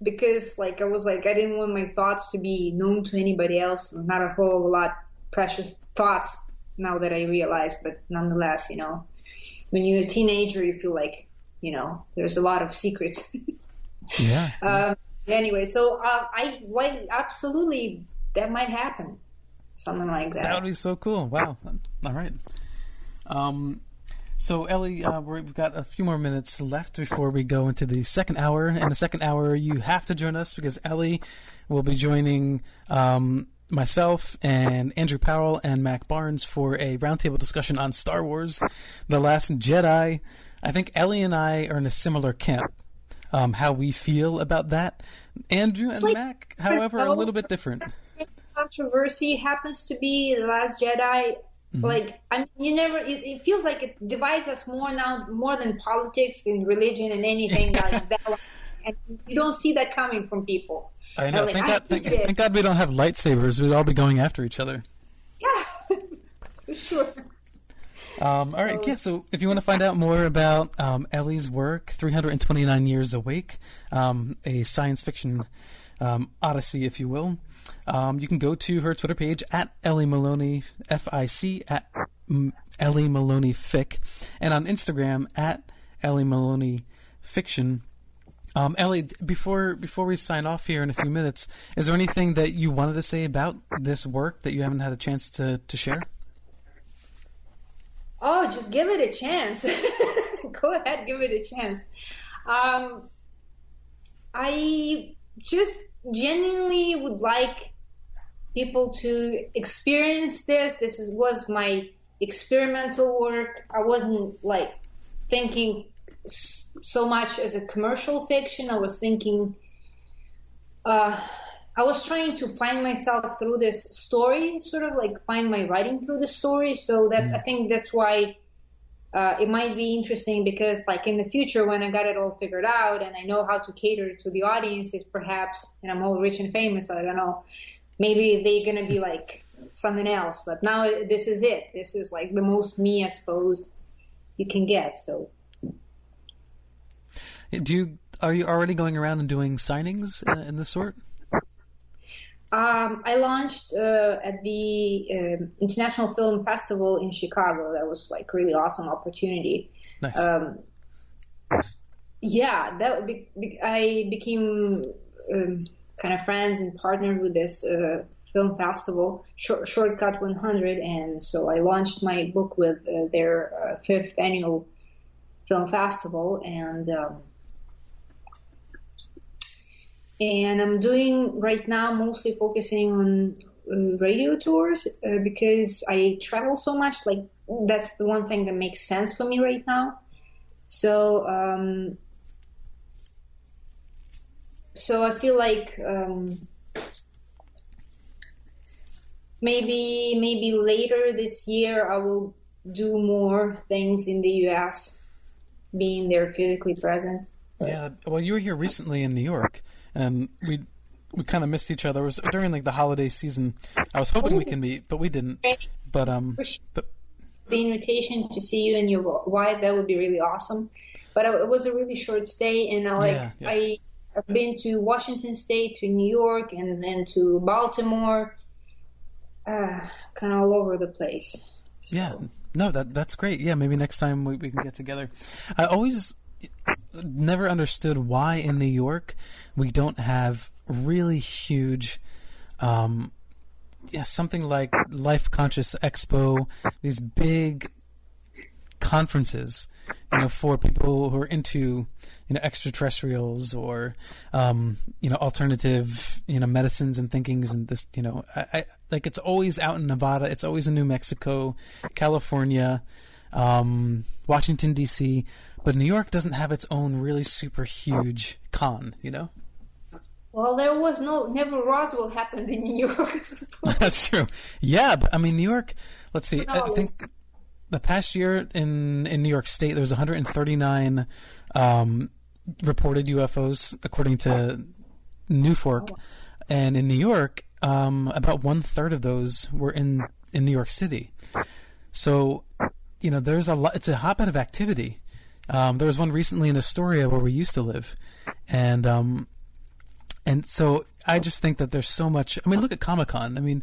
Speaker 2: Because I didn't want my thoughts to be known to anybody else. Not a whole lot precious thoughts now that I realize, but nonetheless, when you're a teenager, you feel like, there's a lot of secrets.
Speaker 1: Yeah.
Speaker 2: Anyway, so absolutely, that might happen. Something like that.
Speaker 1: That would be so cool. Wow. All right. So, Ellie, we've got a few more minutes left before we go into the second hour. In the second hour, you have to join us because Ellie will be joining myself and Andrew Powell and Mac Barnes for a roundtable discussion on Star Wars, The Last Jedi. I think Ellie and I are in a similar camp, how we feel about that. Andrew and Mac, however, are a little bit different.
Speaker 2: Controversy happens to be The Last Jedi. It feels like it divides us more than politics and religion and anything like that. And you don't see that coming from people.
Speaker 1: I know. Thank God we don't have lightsabers. We'd all be going after each other.
Speaker 2: Yeah, for sure.
Speaker 1: All right. Yeah. So if you want to find out more about Ellie's work, 329 Years Awake, a science fiction odyssey, if you will. You can go to her Twitter page at Ellie Maloney, FIC, at Ellie Maloney Fic, and on Instagram at Ellie Maloney Fiction. Ellie, before we sign off here in a few minutes, is there anything that you wanted to say about this work that you haven't had a chance to share?
Speaker 2: Oh, just give it a chance. Go ahead, give it a chance. I just genuinely would like people to experience this. This was my experimental work. I wasn't thinking so much as a commercial fiction. I was thinking, I was trying to find myself through this story, sort of find my writing through the story. So I think that's why it might be interesting, because in the future, when I got it all figured out and I know how to cater to the audiences, perhaps, and I'm all rich and famous, I don't know, maybe they're going to be something else. But now this is it. This is the most me, I suppose, you can get. So,
Speaker 1: are you already going around and doing signings in this sort?
Speaker 2: I launched at the International Film Festival in Chicago. That was like really awesome opportunity.
Speaker 1: Nice.
Speaker 2: Yeah, I became kind of friends and partnered with this film festival, Shortcut 100, and so I launched my book with their 5th annual film festival, and I'm doing right now mostly focusing on radio tours because I travel so much. Like that's the one thing that makes sense for me right now. So I feel like maybe later this year I will do more things in the U.S. being there physically present.
Speaker 1: Yeah, well, you were here recently in New York, and we kind of missed each other. It was during like the holiday season. I was hoping we can meet, but we didn't. But
Speaker 2: the invitation to see you and your wife, that would be really awesome. But it was a really short stay, and I've been to Washington State, to New York, and then to Baltimore, kind of all over the place. So.
Speaker 1: Yeah, no, that's great. Yeah, maybe next time we can get together. I always never understood why in New York we don't have really huge, something like Life Conscious Expo, these big conferences, for people who are into, extraterrestrials or, alternative, medicines and thinkings and this, I like it's always out in Nevada. It's always in New Mexico, California, Washington, D.C., but New York doesn't have its own really super huge con,
Speaker 2: Well, there was never Roswell happened in New York.
Speaker 1: That's true. Yeah, but I mean, New York, let's see, I think the past year in New York State, there was 139 reported UFOs, according to Newfork. And in New York, about 1/3 of those were in New York City. So, there's a lot, it's a hotbed of activity. There was one recently in Astoria where we used to live. And so I just think that there's so much. I mean, look at Comic-Con. I mean,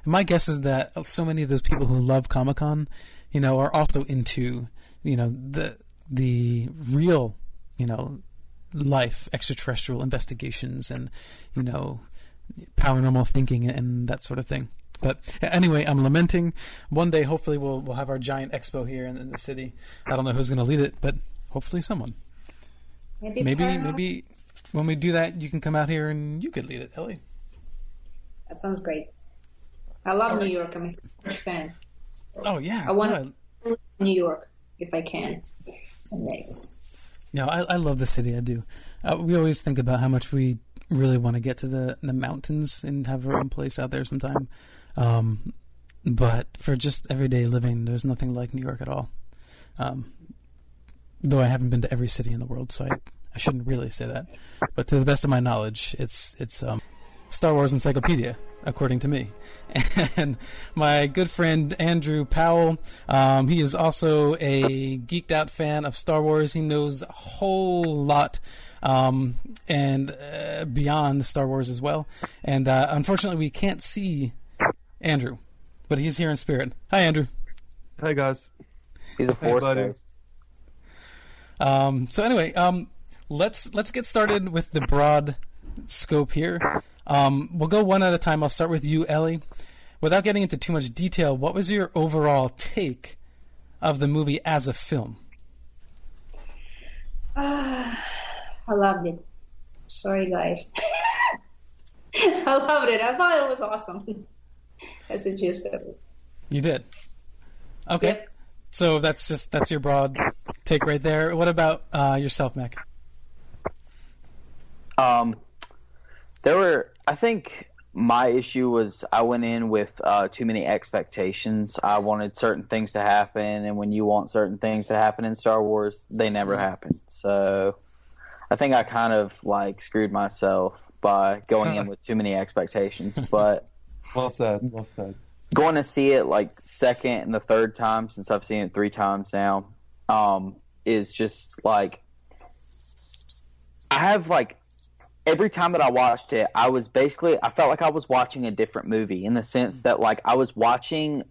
Speaker 1: my guess is that so many of those people who love Comic-Con, are also into, the real, life, extraterrestrial investigations and, paranormal thinking and that sort of thing. But anyway, I'm lamenting. One day, hopefully, we'll have our giant expo here in the city. I don't know who's going to lead it, but hopefully someone. Maybe when we do that, you can come out here and you could lead it, Ellie.
Speaker 2: That sounds great. I love New York. I'm a huge fan.
Speaker 1: Oh, yeah.
Speaker 2: I want to live in New York if I can someday.
Speaker 1: No, I love the city. I do. We always think about how much we really want to get to the mountains and have our own place out there sometime. But for just everyday living, there's nothing like New York at all. Though I haven't been to every city in the world, so I shouldn't really say that. But to the best of my knowledge, it's Star Wars Encyclopedia, according to me. And my good friend Andrew Powell, he is also a geeked out fan of Star Wars. He knows a whole lot and beyond Star Wars as well. And unfortunately, we can't see Andrew, but he's here in spirit. Hi, Andrew.
Speaker 3: Hi, guys.
Speaker 4: He's a force ghost.
Speaker 1: So anyway, let's get started with the broad scope here. We'll go one at a time. I'll start with you, Ellie. Without getting into too much detail, what was your overall take of the movie as a film?
Speaker 2: I loved it. Sorry, guys. I loved it. I thought it was awesome. That's the gist of it.
Speaker 1: You did? Okay. Yep. So that's your broad take right there. What about yourself, Mac?
Speaker 4: I think my issue was I went in with too many expectations. I wanted certain things to happen, and when you want certain things to happen in Star Wars, they never happen. So I think I kind of screwed myself by going in with too many expectations. But
Speaker 3: well said.
Speaker 4: Going to see it second and the third time, since I've seen it 3 times now, is just I have every time that I watched it, I felt like I was watching a different movie, in the sense that, like, I was watching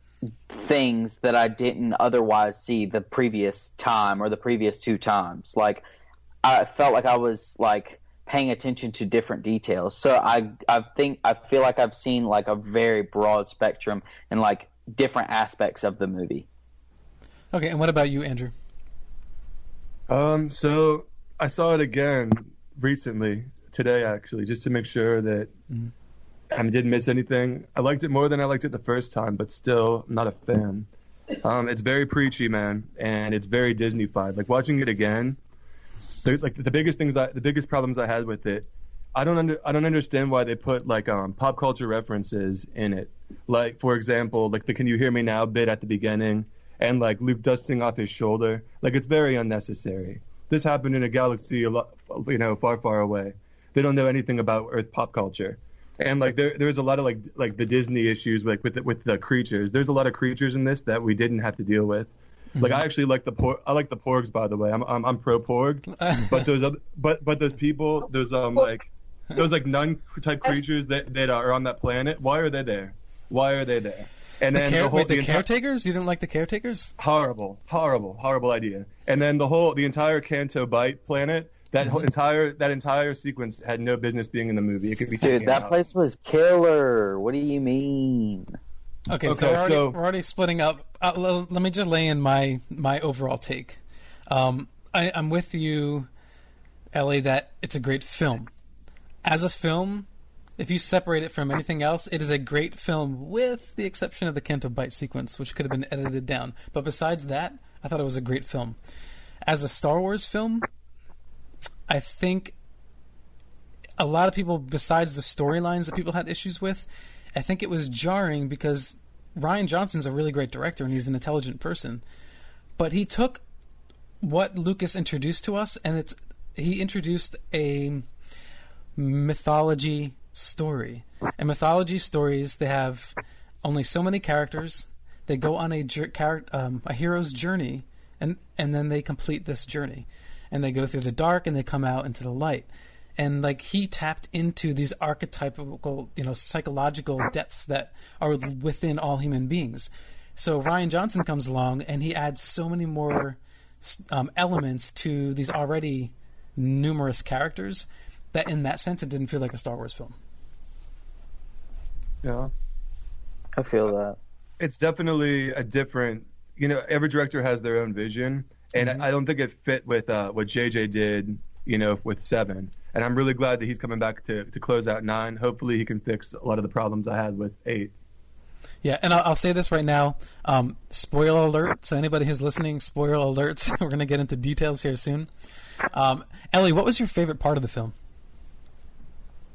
Speaker 4: things that I didn't otherwise see the previous time or the previous two times. Like, I felt like I was, like, paying attention to different details. So I feel like I've seen, like, a very broad spectrum and, like, different aspects of the movie.
Speaker 1: Okay, and what about you, Andrew?
Speaker 3: So I saw it again recently, today actually, just to make sure that I didn't miss anything. I liked it more than I liked it the first time, but still I'm not a fan. It's very preachy, man, and it's very Disney-fied. Like, watching it again, the biggest problems I had with it, I don't understand why they put, like, pop culture references in it. Like, for example, like the "Can you hear me now" bit at the beginning, and, like, Luke dusting off his shoulder. Like, it's very unnecessary. This happened in a galaxy far, far away. They don't know anything about Earth pop culture. And, like, there's a lot of like the Disney issues, like, with the creatures. There's a lot of creatures in this that we didn't have to deal with. Like, I actually like the porgs, by the way. I'm pro porg. But those people, those nun type creatures that are on that planet, why are they there? And then
Speaker 1: the caretakers? You didn't like the caretakers?
Speaker 3: Horrible idea. And then the entire Canto Bight planet, that entire sequence had no business being in the movie. It could be taken out.
Speaker 4: That place was killer. What do you mean?
Speaker 1: Okay, so we're already splitting up. Let me just lay in my overall take. I'm with you, Ellie, that it's a great film. As a film, if you separate it from anything else, it is a great film, with the exception of the Canto Bight sequence, which could have been edited down. But besides that, I thought it was a great film. As a Star Wars film, I think a lot of people, besides the storylines that people had issues with, I think it was jarring because Rian Johnson's a really great director and he's an intelligent person. But he took what Lucas introduced to us, and he introduced a mythology story. And mythology stories, they have only so many characters. They go on a hero's journey, and then they complete this journey. And they go through the dark and they come out into the light. And, like, he tapped into these archetypical, psychological depths that are within all human beings. So Rian Johnson comes along and he adds so many more elements to these already numerous characters that, in that sense, it didn't feel like a Star Wars film.
Speaker 3: Yeah,
Speaker 4: I feel that.
Speaker 3: It's definitely a different. Every director has their own vision, and I don't think it fit with what JJ did. With 7. And I'm really glad that he's coming back to close out 9. Hopefully he can fix a lot of the problems I had with 8.
Speaker 1: Yeah, and I'll say this right now. Spoiler alert. So anybody who's listening, spoiler alerts. We're going to get into details here soon. Ellie, what was your favorite part of the film?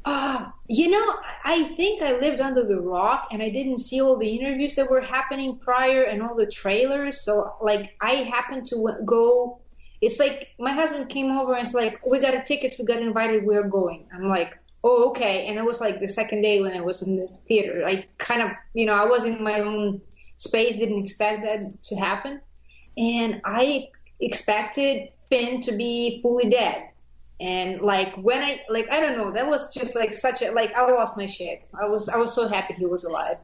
Speaker 2: I think I lived under the rock and I didn't see all the interviews that were happening prior and all the trailers. So, like, I happened to go... It's like my husband came over and it's like, we got tickets, we got invited, we're going. I'm like, oh, okay. And it was like the second day when I was in the theater. I kind of, I was in my own space, didn't expect that to happen. And I expected Finn to be fully dead. And, like, when I don't know, that was just like such a, like, I lost my shit. I was so happy he was alive.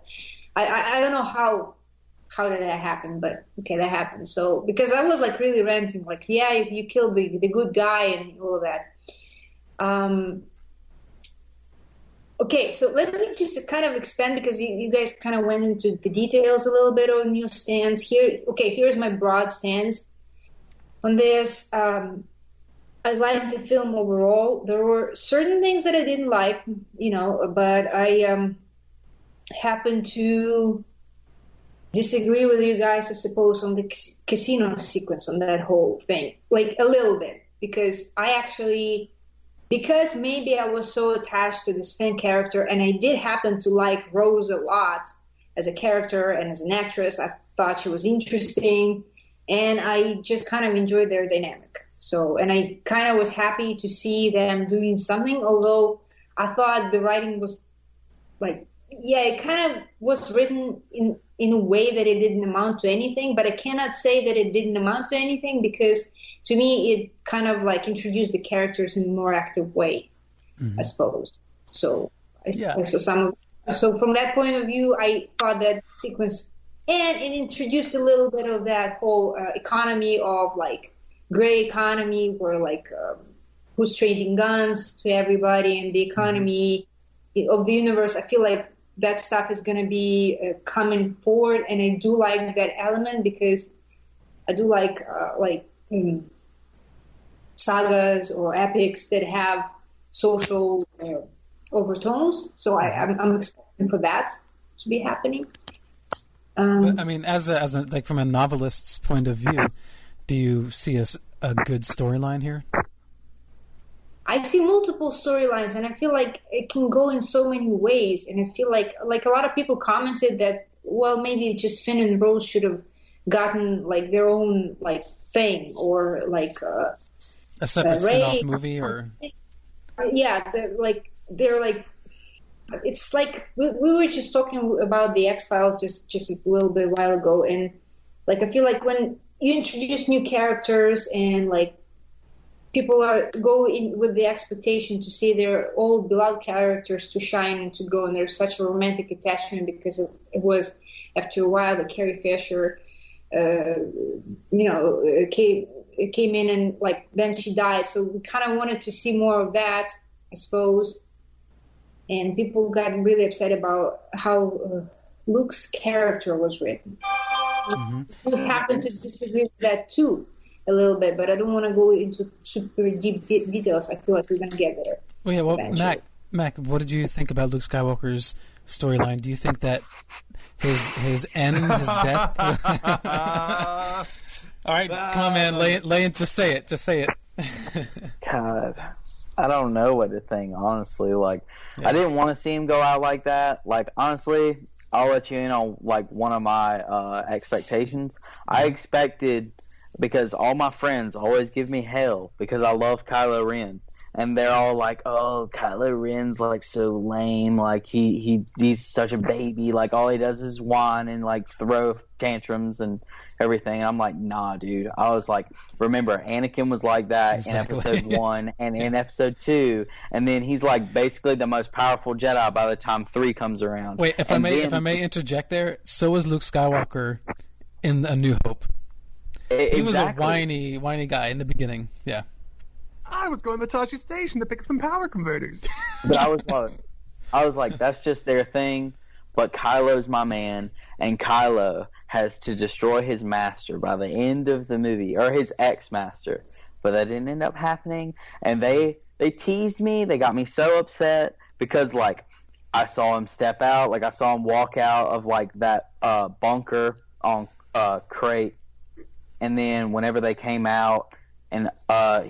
Speaker 2: I don't know how did that happen, but okay, that happened. So, because I was, like, really ranting, like, yeah, you killed the good guy and all of that. Okay, so let me just kind of expand, because you guys kind of went into the details a little bit on your stance here. Okay, here's my broad stance on this. I liked the film overall. There were certain things that I didn't like, but I happened to disagree with you guys, I suppose, on the casino sequence, on that whole thing, like, a little bit, because maybe I was so attached to the Finn character, and I did happen to like Rose a lot as a character and as an actress. I thought she was interesting, and I just kind of enjoyed their dynamic. So, and I kind of was happy to see them doing something, although I thought the writing was, like, yeah, it kind of was written in a way that it didn't amount to anything, but I cannot say that it didn't amount to anything, because to me it kind of, like, introduced the characters in a more active way. I suppose. So
Speaker 1: Yeah.
Speaker 2: So from that point of view, I thought that sequence, and it introduced a little bit of that whole economy of like gray economy, where like who's trading guns to everybody, and the economy of the universe. I feel like that stuff is going to be coming forward, and I do like that element because I do like sagas or epics that have social overtones. So I'm expecting for that to be happening.
Speaker 1: But, I mean, as a like from a novelist's point of view, do you see a good storyline here?
Speaker 2: I see multiple storylines, and I feel like it can go in so many ways. And I feel like a lot of people commented that, well, maybe just Finn and Rose should have gotten like their own like thing, or like
Speaker 1: a separate spin-off movie, or
Speaker 2: yeah, they're like it's like we were just talking about the X-Files just a little bit while ago, and like I feel like when you introduce new characters and like people go in with the expectation to see their old beloved characters to shine and to grow, and there's such a romantic attachment because it was after a while that Carrie Fisher came in, and like then she died, so we kind of wanted to see more of that, I suppose. And people got really upset about how Luke's character was written. We happen to disagree with that too a little bit, but I don't want to go into super deep details. I feel like we're going to get there.
Speaker 1: Well, yeah. Well, Mac, what did you think about Luke Skywalker's storyline? Do you think that his end, his death? All right, come on, man, lay it. Just say it.
Speaker 4: God, I don't know what to think, honestly. Like, I didn't want to see him go out like that. Like, honestly, I'll let you in on like one of my expectations. I expected, because all my friends always give me hell because I love Kylo Ren, and they're all like, "Oh, Kylo Ren's like so lame. Like he's such a baby. Like all he does is whine and like throw tantrums and everything." And I'm like, "Nah, dude." I was like, remember, Anakin was like that in episode 1 and in episode 2, and then he's like basically the most powerful Jedi by the time 3 comes around.
Speaker 1: Wait, if I may interject there, so was Luke Skywalker in A New Hope. He was a whiny guy in the beginning. Yeah.
Speaker 3: I was going to Tashi Station to pick up some power converters.
Speaker 4: But I was like, that's just their thing. But Kylo's my man, and Kylo has to destroy his master by the end of the movie, or his ex-master. But that didn't end up happening, and they teased me. They got me so upset because, like, I saw him step out. Like, I saw him walk out of, like, that bunker on Crate. And then whenever they came out, and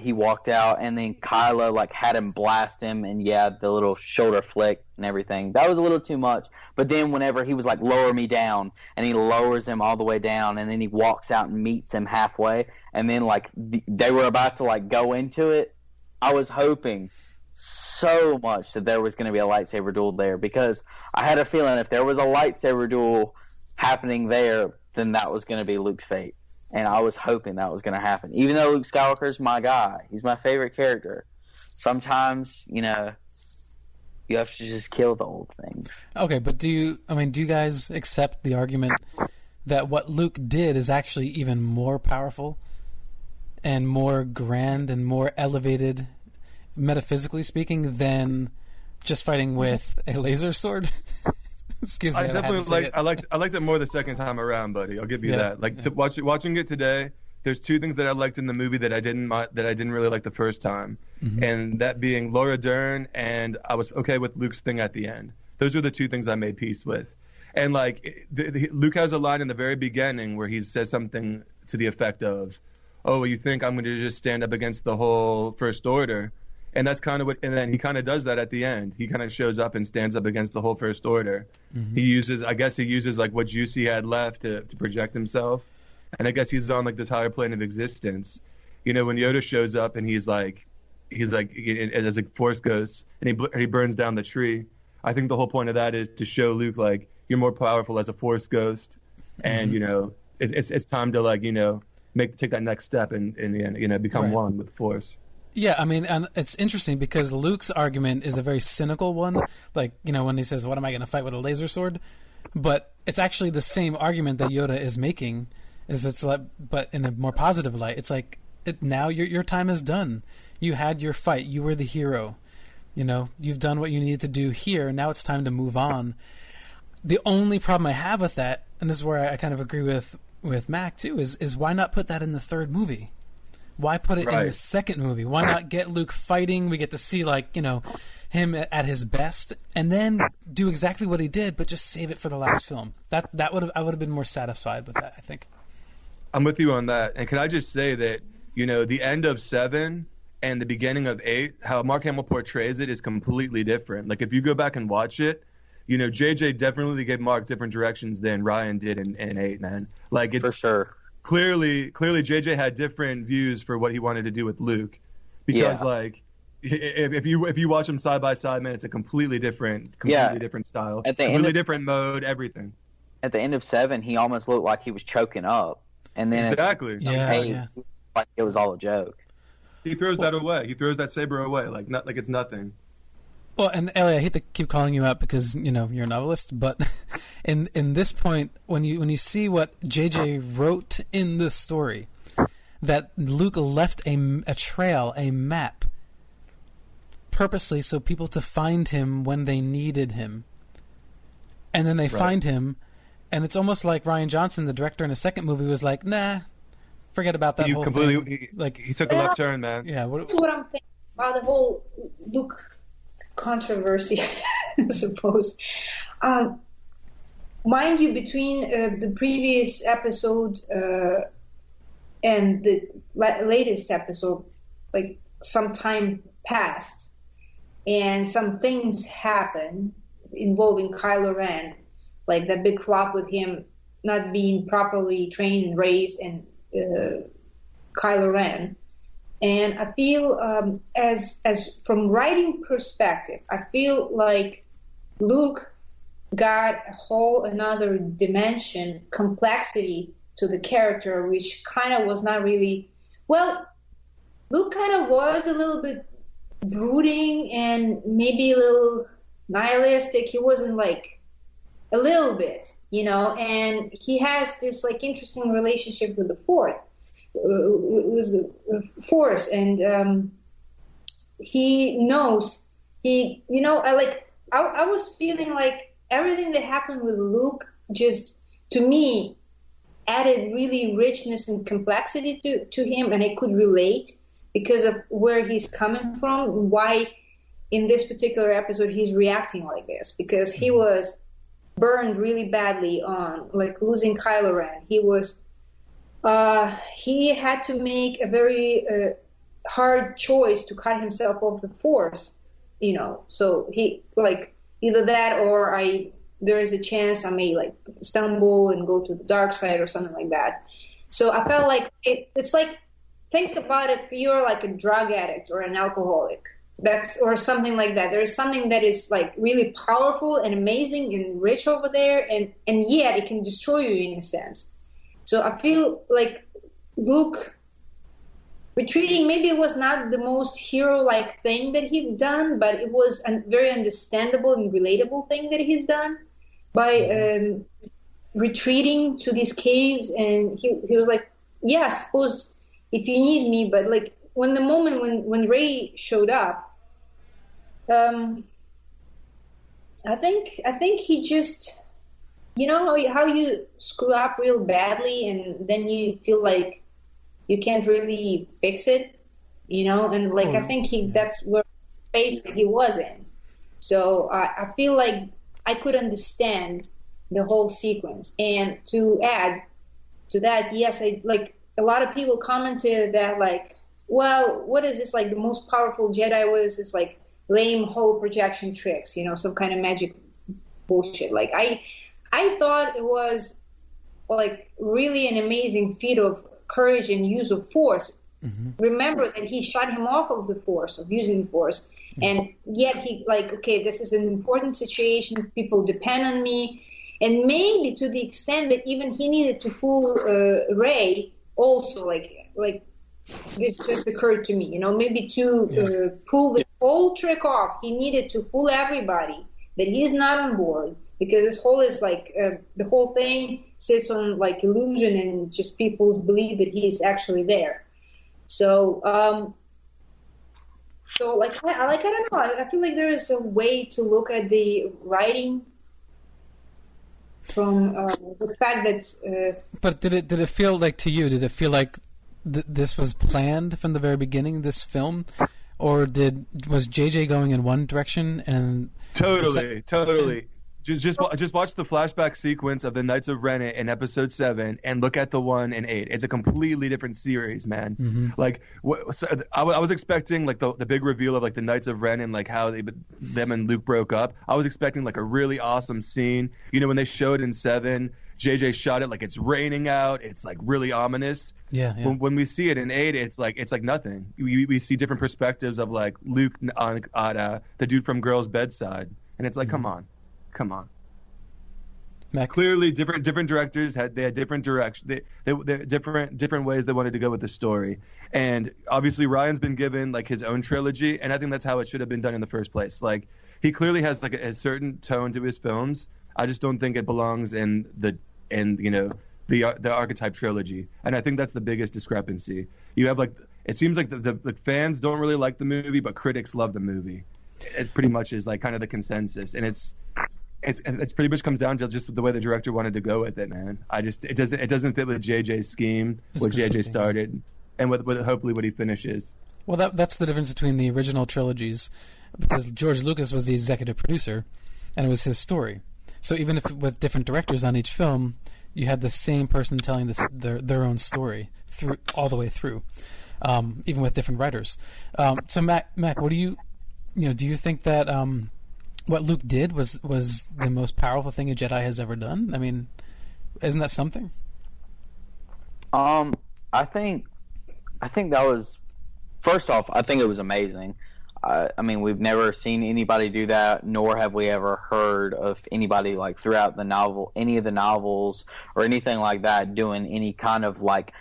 Speaker 4: he walked out, and then Kylo like had him blast him, and the little shoulder flick and everything. That was a little too much. But then whenever he was like, lower me down, and he lowers him all the way down, and then he walks out and meets him halfway, and then like they were about to like go into it, I was hoping so much that there was going to be a lightsaber duel there, because I had a feeling if there was a lightsaber duel happening there, then that was going to be Luke's fate. And I was hoping that was going to happen. Even though Luke Skywalker's my guy. He's my favorite character. Sometimes, you have to just kill the old things.
Speaker 1: Okay, but do you guys accept the argument that what Luke did is actually even more powerful and more grand and more elevated, metaphysically speaking, than just fighting with a laser sword? Excuse me.
Speaker 3: I definitely I liked it more the second time around, buddy. I'll give you that. Like watching it today, there's two things that I liked in the movie that I didn't really like the first time, and that being Laura Dern, and I was okay with Luke's thing at the end. Those are the two things I made peace with. And like Luke has a line in the very beginning where he says something to the effect of, "Oh, you think I'm going to just stand up against the whole First Order?" And that's kind of what, and then he kind of does that at the end. He kind of shows up and stands up against the whole First Order. He uses like what juice he had left to project himself. And I guess he's on like this higher plane of existence. When Yoda shows up and he's like as a Force ghost, and he burns down the tree. I think the whole point of that is to show Luke like you're more powerful as a Force ghost, and it's time to like take that next step and become one with the Force.
Speaker 1: Yeah, I mean, and it's interesting because Luke's argument is a very cynical one. Like, when he says, "What am I going to fight with a laser sword?" But it's actually the same argument that Yoda is making. But in a more positive light, it's like now your time is done. You had your fight. You were the hero. You've done what you needed to do here. Now it's time to move on. The only problem I have with that, and this is where I kind of agree with Mac too, is why not put that in the third movie? Why put it in the second movie? Why not get Luke fighting? We get to see him at his best, and then do exactly what he did, but just save it for the last film. I would have been more satisfied with that, I think.
Speaker 3: I'm with you on that. And can I just say that the end of 7 and the beginning of 8, how Mark Hamill portrays it is completely different. Like if you go back and watch it, JJ definitely gave Mark different directions than Ryan did in 8, man. Like it's
Speaker 4: for sure.
Speaker 3: Clearly, JJ had different views for what he wanted to do with Luke, because if you watch them side by side, man, it's a completely different style, completely different mode, everything.
Speaker 4: At the end of 7, he almost looked like he was choking up, and then
Speaker 3: exactly,
Speaker 4: like it was all a joke.
Speaker 3: He throws that away. He throws that saber away, like it's nothing.
Speaker 1: Well, and Ellie, I hate to keep calling you out because you're a novelist, but in this point, when you see what JJ wrote in the story, that Luke left a trail, a map, purposely so people to find him when they needed him, and then they find him, and it's almost like Rian Johnson, the director in the second movie, was like, "Nah, forget about that whole thing."
Speaker 3: He took a left turn, man.
Speaker 1: Yeah,
Speaker 2: that's what I'm thinking about the whole Luke controversy, I suppose. Mind you, between the previous episode and the latest episode, like some time passed, and some things happened involving Kylo Ren, like that big flop with him not being properly trained and raised, and Kylo Ren. And I feel, as from writing perspective, I feel like Luke got a whole another dimension, complexity to the character, which kind of was not really, well, Luke kind of was a little bit brooding and maybe a little nihilistic. He wasn't like a little bit, and he has this like interesting relationship with the Force. And he knows I was feeling like everything that happened with Luke just to me added really richness and complexity to him, and I could relate because of where he's coming from, why in this particular episode he's reacting like this, because he was burned really badly on like losing Kylo Ren. He had to make a very hard choice to cut himself off the Force, so he like either that or there is a chance I may like stumble and go to the dark side or something like that. So I felt like it's like, think about it, if you're like a drug addict or an alcoholic, or something like that. There is something that is like really powerful and amazing and rich over there, and yet it can destroy you in a sense. So I feel like Luke retreating, maybe it was not the most hero-like thing that he's done, but it was a very understandable and relatable thing that he's done by retreating to these caves. And he was like, yeah, I suppose if you need me, but like when Rey showed up, I think he just, how you screw up real badly and then you feel like you can't really fix it, and like I think that's where space that he was in. So I feel like I could understand the whole sequence. And to add to that, yes, I like a lot of people commented that like, well, what is this, like the most powerful Jedi? What is this, like lame whole projection tricks, some kind of magic bullshit. Like I thought it was like really an amazing feat of courage and use of Force. Mm-hmm. Remember that he shut him off of the Force, of using the Force. Mm-hmm. And yet he like, okay, this is an important situation. People depend on me. And maybe to the extent that even he needed to fool Rey also, like This just occurred to me. You know, maybe to pull the whole trick off, he needed to fool everybody that he's not on board, because this whole is like the whole thing sits on like illusion and just people believe that he's actually there. So, like I don't know. I feel like there is a way to look at the writing from the fact that.
Speaker 1: But did it feel like to you? Did it feel like this was planned from the very beginning? This film, or was JJ going in one direction and
Speaker 3: totally. Just watch the flashback sequence of the Knights of Ren in episode 7 and look at the 1 and 8. It's a completely different series, man. Mm-hmm. Like, I was expecting like the big reveal of like the Knights of Ren and like how them and Luke broke up. I was expecting like a really awesome scene. You know, when they showed in 7, JJ shot it like it's raining out. It's like really ominous.
Speaker 1: Yeah.
Speaker 3: When we see it in 8, it's like nothing. We see different perspectives of like Luke on the dude from Girl's Bedside, and it's like, Come on.
Speaker 1: Mac.
Speaker 3: Clearly, different directors had different direction. They different ways they wanted to go with the story, and obviously Ryan's been given like his own trilogy, and I think that's how it should have been done in the first place. Like he clearly has like a certain tone to his films. I just don't think it belongs in the archetype trilogy, and I think that's the biggest discrepancy. You have like it seems like the fans don't really like the movie, but critics love the movie. It pretty much is like kind of the consensus, and it's pretty much comes down to just the way the director wanted to go with it, man. It doesn't fit with JJ's scheme, what JJ started, and with hopefully what he finishes.
Speaker 1: Well, that's the difference between the original trilogies, because George Lucas was the executive producer, and it was his story. So even if with different directors on each film, you had the same person telling their own story all the way through, even with different writers. So Mac, what do you think that what Luke did was the most powerful thing a Jedi has ever done? I mean, isn't that something?
Speaker 4: I think that was, first off, I think it was amazing. I mean, we've never seen anybody do that, nor have we ever heard of anybody like throughout any of the novels or anything like that doing any kind of like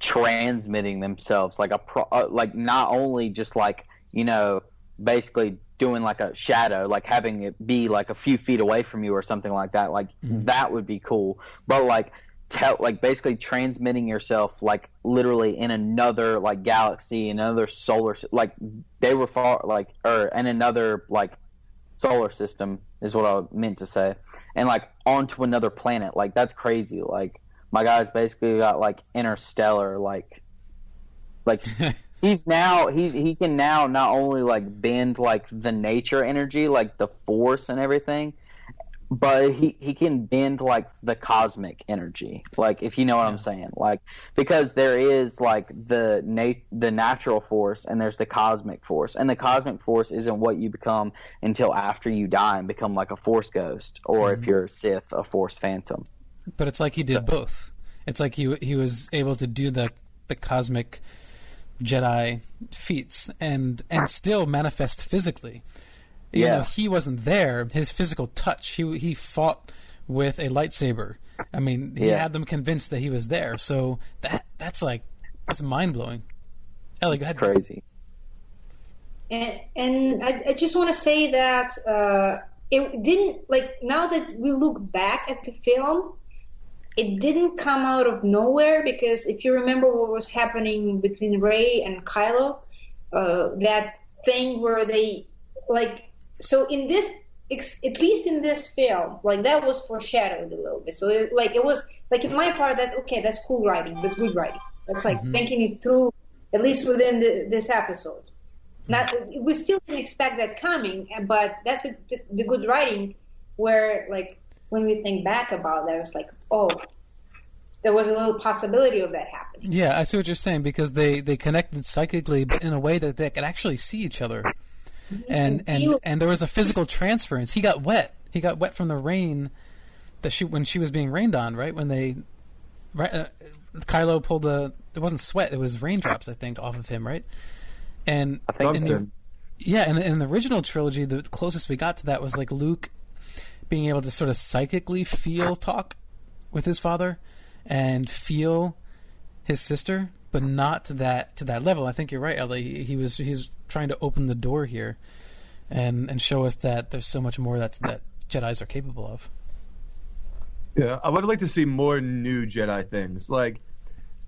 Speaker 4: transmitting themselves, like like not only just like, you know, basically doing like a shadow, like having it be like a few feet away from you or something like that. Like that would be cool. But like basically transmitting yourself like literally in another like galaxy, another solar, like they were far like, or in another like solar system is what I meant to say, and like onto another planet. Like that's crazy. Like my guy's basically got like interstellar, like he can now not only like bend like the nature energy, like the force and everything, but he can bend like the cosmic energy, like if you know what I'm saying, like because there is like the natural force and there's the cosmic force, and the cosmic force isn't what you become until after you die and become like a force ghost, or if you're a Sith, a force phantom. But
Speaker 1: it's like he did both. It's like he was able to do the cosmic Jedi feats and still manifest physically. Even though he wasn't there, his physical touch, he fought with a lightsaber. I mean, he had them convinced that he was there. So that's mind blowing. Ellie, go ahead.
Speaker 4: It's crazy.
Speaker 2: And I just want to say that it didn't, like, now that we look back at the film, it didn't come out of nowhere, because if you remember what was happening between Rey and Kylo, that thing where they, like, so in this, at least in this film, like, that was foreshadowed a little bit. So, it was, like, in my part, that's cool writing, that's good writing. That's, like, thinking it through, at least within this episode. We still didn't expect that coming, but that's the good writing, where, like, when we think back about that, it's like, oh, there was a little possibility of that happening.
Speaker 1: Yeah, I see what you're saying, because they connected psychically, but in a way that they could actually see each other. And there was a physical transference. He got wet. He got wet from the rain when she was being rained on, right? When Kylo pulled it wasn't sweat, it was raindrops, I think, off of him, right? And
Speaker 3: I think
Speaker 1: in the original trilogy, the closest we got to that was like Luke being able to sort of psychically talk with his father and feel his sister, but not to that level. I think you're right, Ellie. He's trying to open the door here, and show us that there's so much more that Jedis are capable of.
Speaker 3: Yeah, I would like to see more new Jedi things. Like,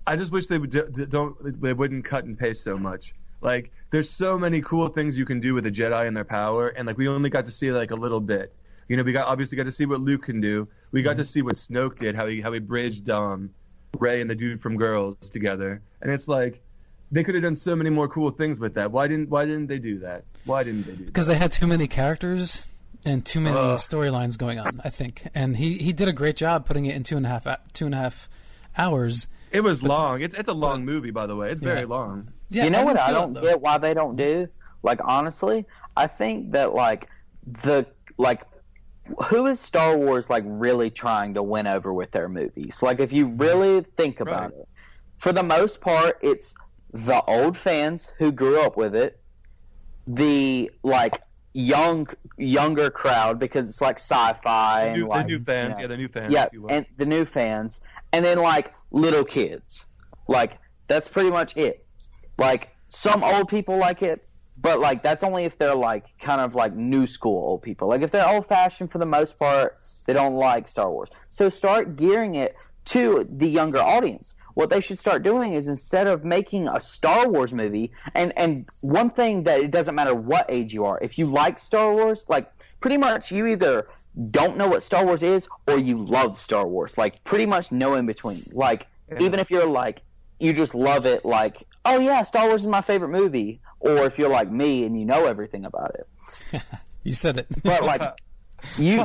Speaker 3: I just wish they wouldn't cut and paste so much. Like, there's so many cool things you can do with a Jedi and their power, and like we only got to see like a little bit. You know, we obviously got to see what Luke can do. We got to see what Snoke did, how he bridged Rey and the dude from Girls together, and it's like they could have done so many more cool things with that. Why didn't they do that? Because
Speaker 1: they had too many characters and too many storylines going on, I think, and he did a great job putting it in 2.5 hours.
Speaker 3: It was long. It's a long movie, by the way. It's very long.
Speaker 4: Yeah, you know what I don't get why they don't do? Like, honestly, I think that who is Star Wars like really trying to win over with their movies? Like, if you really think about it, for the most part, it's the old fans who grew up with it, the like younger crowd because it's like sci-fi,
Speaker 3: the new fans, the new fans,
Speaker 4: and the new fans, and then like little kids. Like, that's pretty much it. Like, some old people like it, but like that's only if they're like kind of like new school old people. Like, if they're old fashioned, for the most part, they don't like Star Wars. So start gearing it to the younger audience. What they should start doing is, instead of making a Star Wars movie, and one thing that it doesn't matter what age you are, if you like Star Wars, like, pretty much you either don't know what Star Wars is or you love Star Wars. Like, pretty much no in between. Like, even if you're like, you just love it, like, oh yeah, Star Wars is my favorite movie, or if you're like me and you know everything about it.
Speaker 1: You said it.
Speaker 4: But like, you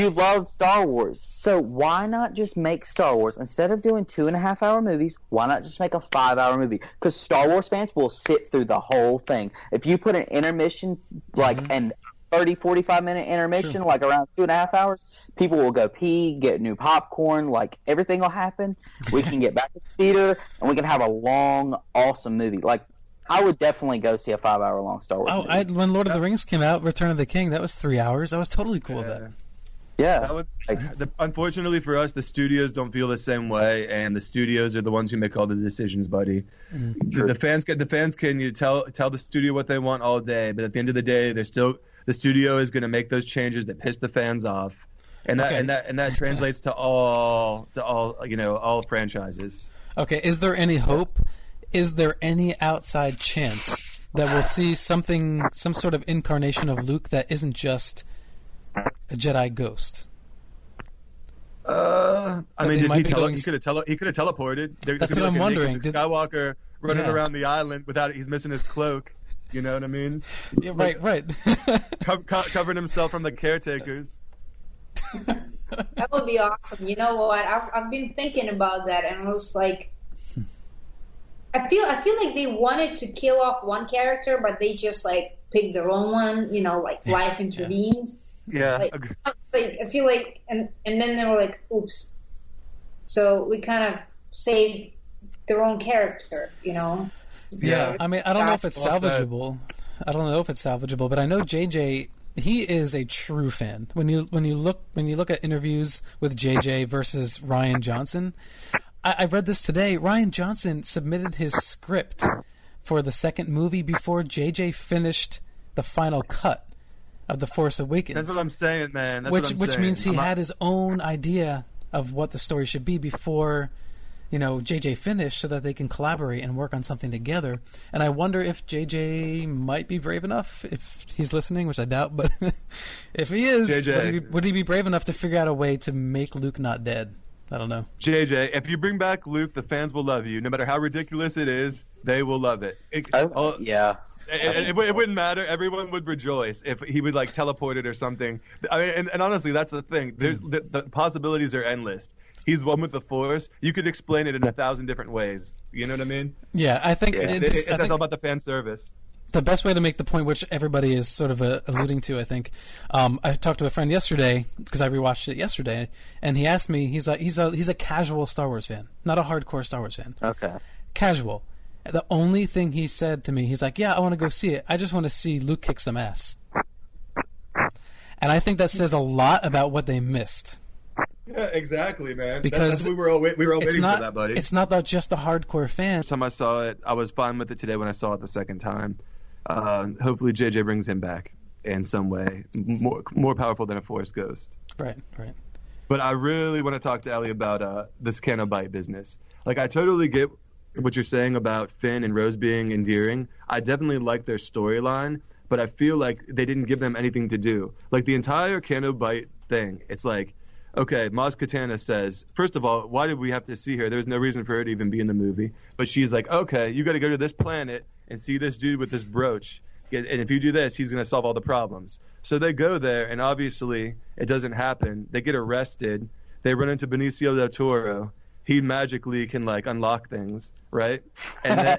Speaker 4: love Star Wars, so why not just make Star Wars, instead of doing 2.5-hour movies, why not just make a 5-hour movie? Because Star Wars fans will sit through the whole thing. If you put an intermission, like an 30-45-minute intermission, like around 2.5 hours, people will go pee, get new popcorn, like everything will happen. We can get back to the theater and we can have a long, awesome movie. Like, I would definitely go see a 5-hour long Star Wars movie.
Speaker 1: When Lord of the Rings came out, Return of the King, that was 3 hours. I was totally cool with that.
Speaker 4: Yeah.
Speaker 3: Unfortunately for us, the studios don't feel the same way, and the studios are the ones who make all the decisions, buddy. The fans can you tell the studio what they want all day, but at the end of the day, the studio is going to make those changes that piss the fans off, and that translates to all franchises. Okay,
Speaker 1: is there any hope? Is there any outside chance that we'll see some sort of incarnation of Luke that isn't just a Jedi ghost?
Speaker 3: I mean, he could have teleported.
Speaker 1: That's what I'm wondering.
Speaker 3: Skywalker running around the island he's missing his cloak. You know what I mean?
Speaker 1: Yeah, right.
Speaker 3: Covering himself from the caretakers.
Speaker 2: That would be awesome. You know what? I've been thinking about that, and I was like, I feel like they wanted to kill off one character, but they just like picked the wrong one. You know, like life intervened.
Speaker 3: Yeah.
Speaker 2: I feel like, and then they were like, oops. So we kind of saved the wrong character. You know.
Speaker 1: Yeah, I mean, I don't know if it's salvageable. But I know JJ. He is a true fan. When you look at interviews with JJ versus Rian Johnson, I read this today. Rian Johnson submitted his script for the second movie before JJ finished the final cut of The Force Awakens.
Speaker 3: That's what I'm saying, man.
Speaker 1: Which means he had his own idea of what the story should be before, JJ finished, so that they can collaborate and work on something together. And I wonder if JJ might be brave enough, if he's listening, which I doubt, but if he is, would he be brave enough to figure out a way to make Luke not dead? I don't know.
Speaker 3: JJ, if you bring back Luke, the fans will love you. No matter how ridiculous it is, they will love it. It wouldn't matter. Everyone would rejoice if he would like teleport it or something. I mean, and honestly, that's the thing. There's the possibilities are endless. He's one with the Force. You could explain it in 1,000 different ways. You know what I mean?
Speaker 1: Yeah, I think
Speaker 3: it's all about the fan service.
Speaker 1: The best way to make the point, which everybody is sort of alluding to, I think. I talked to a friend yesterday because I rewatched it yesterday, and he asked me. He's a casual Star Wars fan, not a hardcore Star Wars fan.
Speaker 4: Okay.
Speaker 1: Casual. The only thing he said to me, he's like, "Yeah, I want to go see it. I just want to see Luke kick some ass." And I think that says a lot about what they missed.
Speaker 3: Yeah, exactly, man.
Speaker 1: Because
Speaker 3: we were all waiting for that, buddy.
Speaker 1: It's not just the hardcore fan.
Speaker 3: First time I saw it, I was fine with it. Today when I saw it the second time, hopefully JJ brings him back in some way, more powerful than a Force ghost.
Speaker 1: Right.
Speaker 3: But I really want to talk to Ellie about this Canobite business. Like, I totally get what you're saying about Finn and Rose being endearing. I definitely like their storyline, but I feel like they didn't give them anything to do. Like, the entire Canobite thing, it's like, okay, Maz Kanata says, first of all, why did we have to see her? There's no reason for her to even be in the movie. But she's like, okay, you got to go to this planet and see this dude with this brooch. And if you do this, he's going to solve all the problems. So they go there, and obviously it doesn't happen. They get arrested. They run into Benicio del Toro. He magically can like unlock things, right? And then,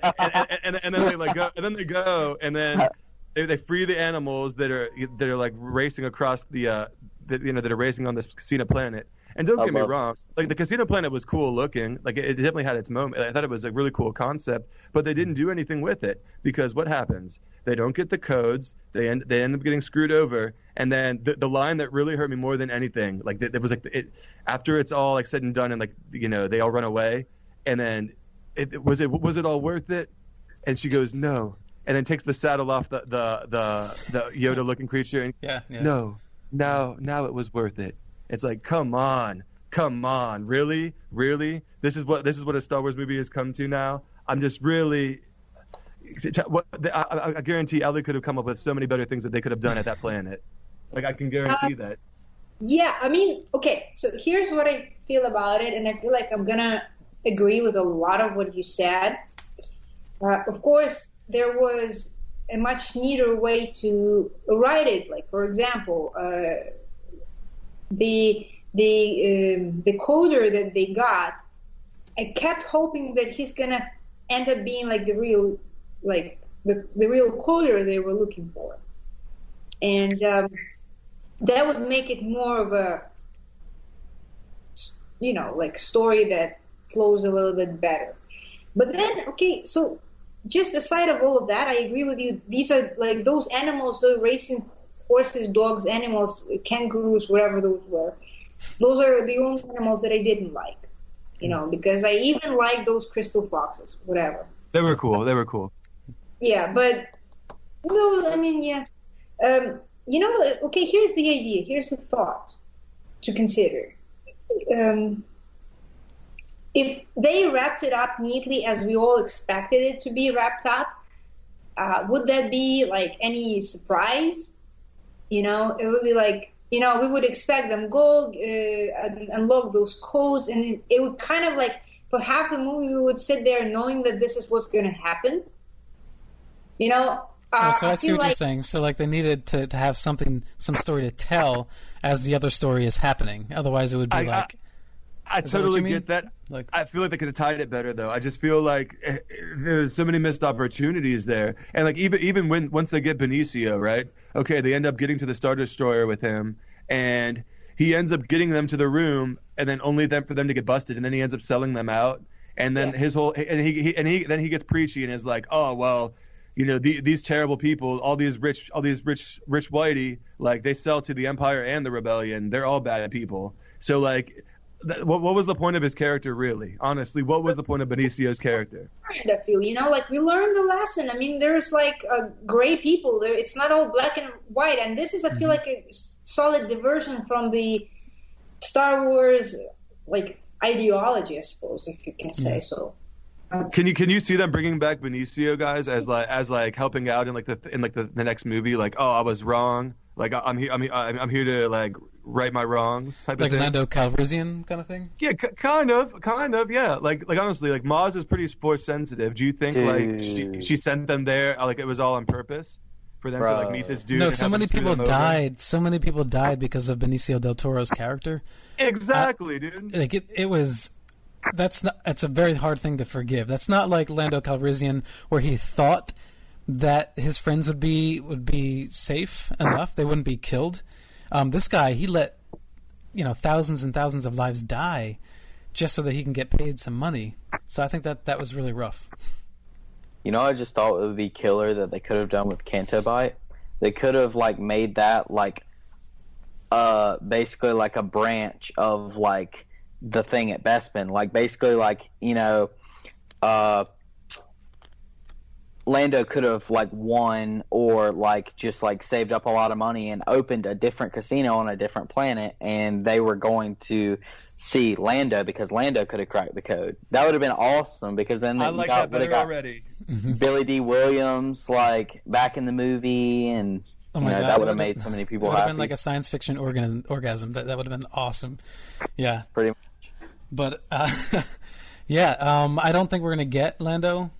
Speaker 3: and then they like go, and then they go, and then they free the animals that are like racing across that are racing on this casino planet. And don't get me wrong, like the casino planet was cool looking, like it definitely had its moment. I thought it was a really cool concept, but they didn't do anything with it because what happens? They don't get the codes. They end up getting screwed over. And then the line that really hurt me more than anything, like it was like after it's all like said and done, and like they all run away, and then was it all worth it? And she goes no, and then takes the saddle off the Yoda looking creature, and no, it was worth it. It's like, come on, really? This is what a Star Wars movie has come to now. I'm just really. I guarantee Ellie could have come up with so many better things that they could have done at that planet. Like, I can guarantee that.
Speaker 2: Yeah, I mean, okay, so here's what I feel about it, and I feel like I'm going to agree with a lot of what you said. Of course, there was a much neater way to write it. Like, for example, the coder that they got, I kept hoping that he's going to end up being like the real coder they were looking for. And that would make it more of a, like story that flows a little bit better. But then, okay, so just aside of all of that, I agree with you. These are like those animals, the racing horses, dogs, animals, kangaroos, whatever those were. Those are the only animals that I didn't like, because I even like those crystal foxes, whatever.
Speaker 3: They were cool. Yeah,
Speaker 2: but no, I mean, yeah. Okay, here's the idea. Here's the thought to consider. If they wrapped it up neatly as we all expected it to be wrapped up, would that be like any surprise? It would be like, we would expect them go and unlock those codes, and it would kind of like, for half the movie, we would sit there knowing that this is what's going to happen.
Speaker 1: So I see what you're saying. So like they needed to have some story to tell as the other story is happening. Otherwise, it would be
Speaker 3: I totally get that. Like, I feel like they could have tied it better, though. I just feel like there's so many missed opportunities there. And like even once they get Benicio, right? Okay, they end up getting to the Star Destroyer with him, and he ends up getting them to the room, and then only for them to get busted, and then he ends up selling them out. And then his whole then he gets preachy and is like, oh well. These terrible people, all these rich whitey, like they sell to the Empire and the Rebellion. They're all bad people. So like, what was the point of his character really? Honestly, what was the point of Benicio's character?
Speaker 2: I feel, like we learned the lesson. I mean, there's like gray people there. It's not all black and white. And this is, I feel like a solid diversion from the Star Wars like ideology, I suppose, if you can say so.
Speaker 3: Can you see them bringing back Benicio, guys, as like helping out in the next movie? Like, oh, I was wrong. Like I'm here to like right my wrongs type of thing.
Speaker 1: Like Lando Calrissian kind of thing.
Speaker 3: Yeah, kind of. Yeah, like honestly, like Maz is pretty force sensitive. Do you think like she sent them there like it was all on purpose for them to like meet this dude?
Speaker 1: No, so many people died. So many people died because of Benicio del Toro's character.
Speaker 3: Exactly, dude.
Speaker 1: Like it was. It's a very hard thing to forgive. That's not like Lando Calrissian, where he thought that his friends would be safe enough; they wouldn't be killed. This guy, he let thousands and thousands of lives die just so that he can get paid some money. So I think that was really rough.
Speaker 4: I just thought it would be killer that they could have done with Canto Bite. They could have like made that like basically like a branch of like the thing at Bespin. Like basically like, you know, Lando could have like won or like just like saved up a lot of money and opened a different casino on a different planet, and they were going to see Lando because Lando could have cracked the code. That would have been awesome, because then
Speaker 3: I like that better already.
Speaker 4: Billy D. Williams like back in the movie, and
Speaker 1: Oh my God,
Speaker 4: that would have made so many people happy.
Speaker 1: It would have been like a science fiction orgasm. That would have been awesome. Yeah.
Speaker 4: Pretty much.
Speaker 1: But, yeah, I don't think we're going to get Lando.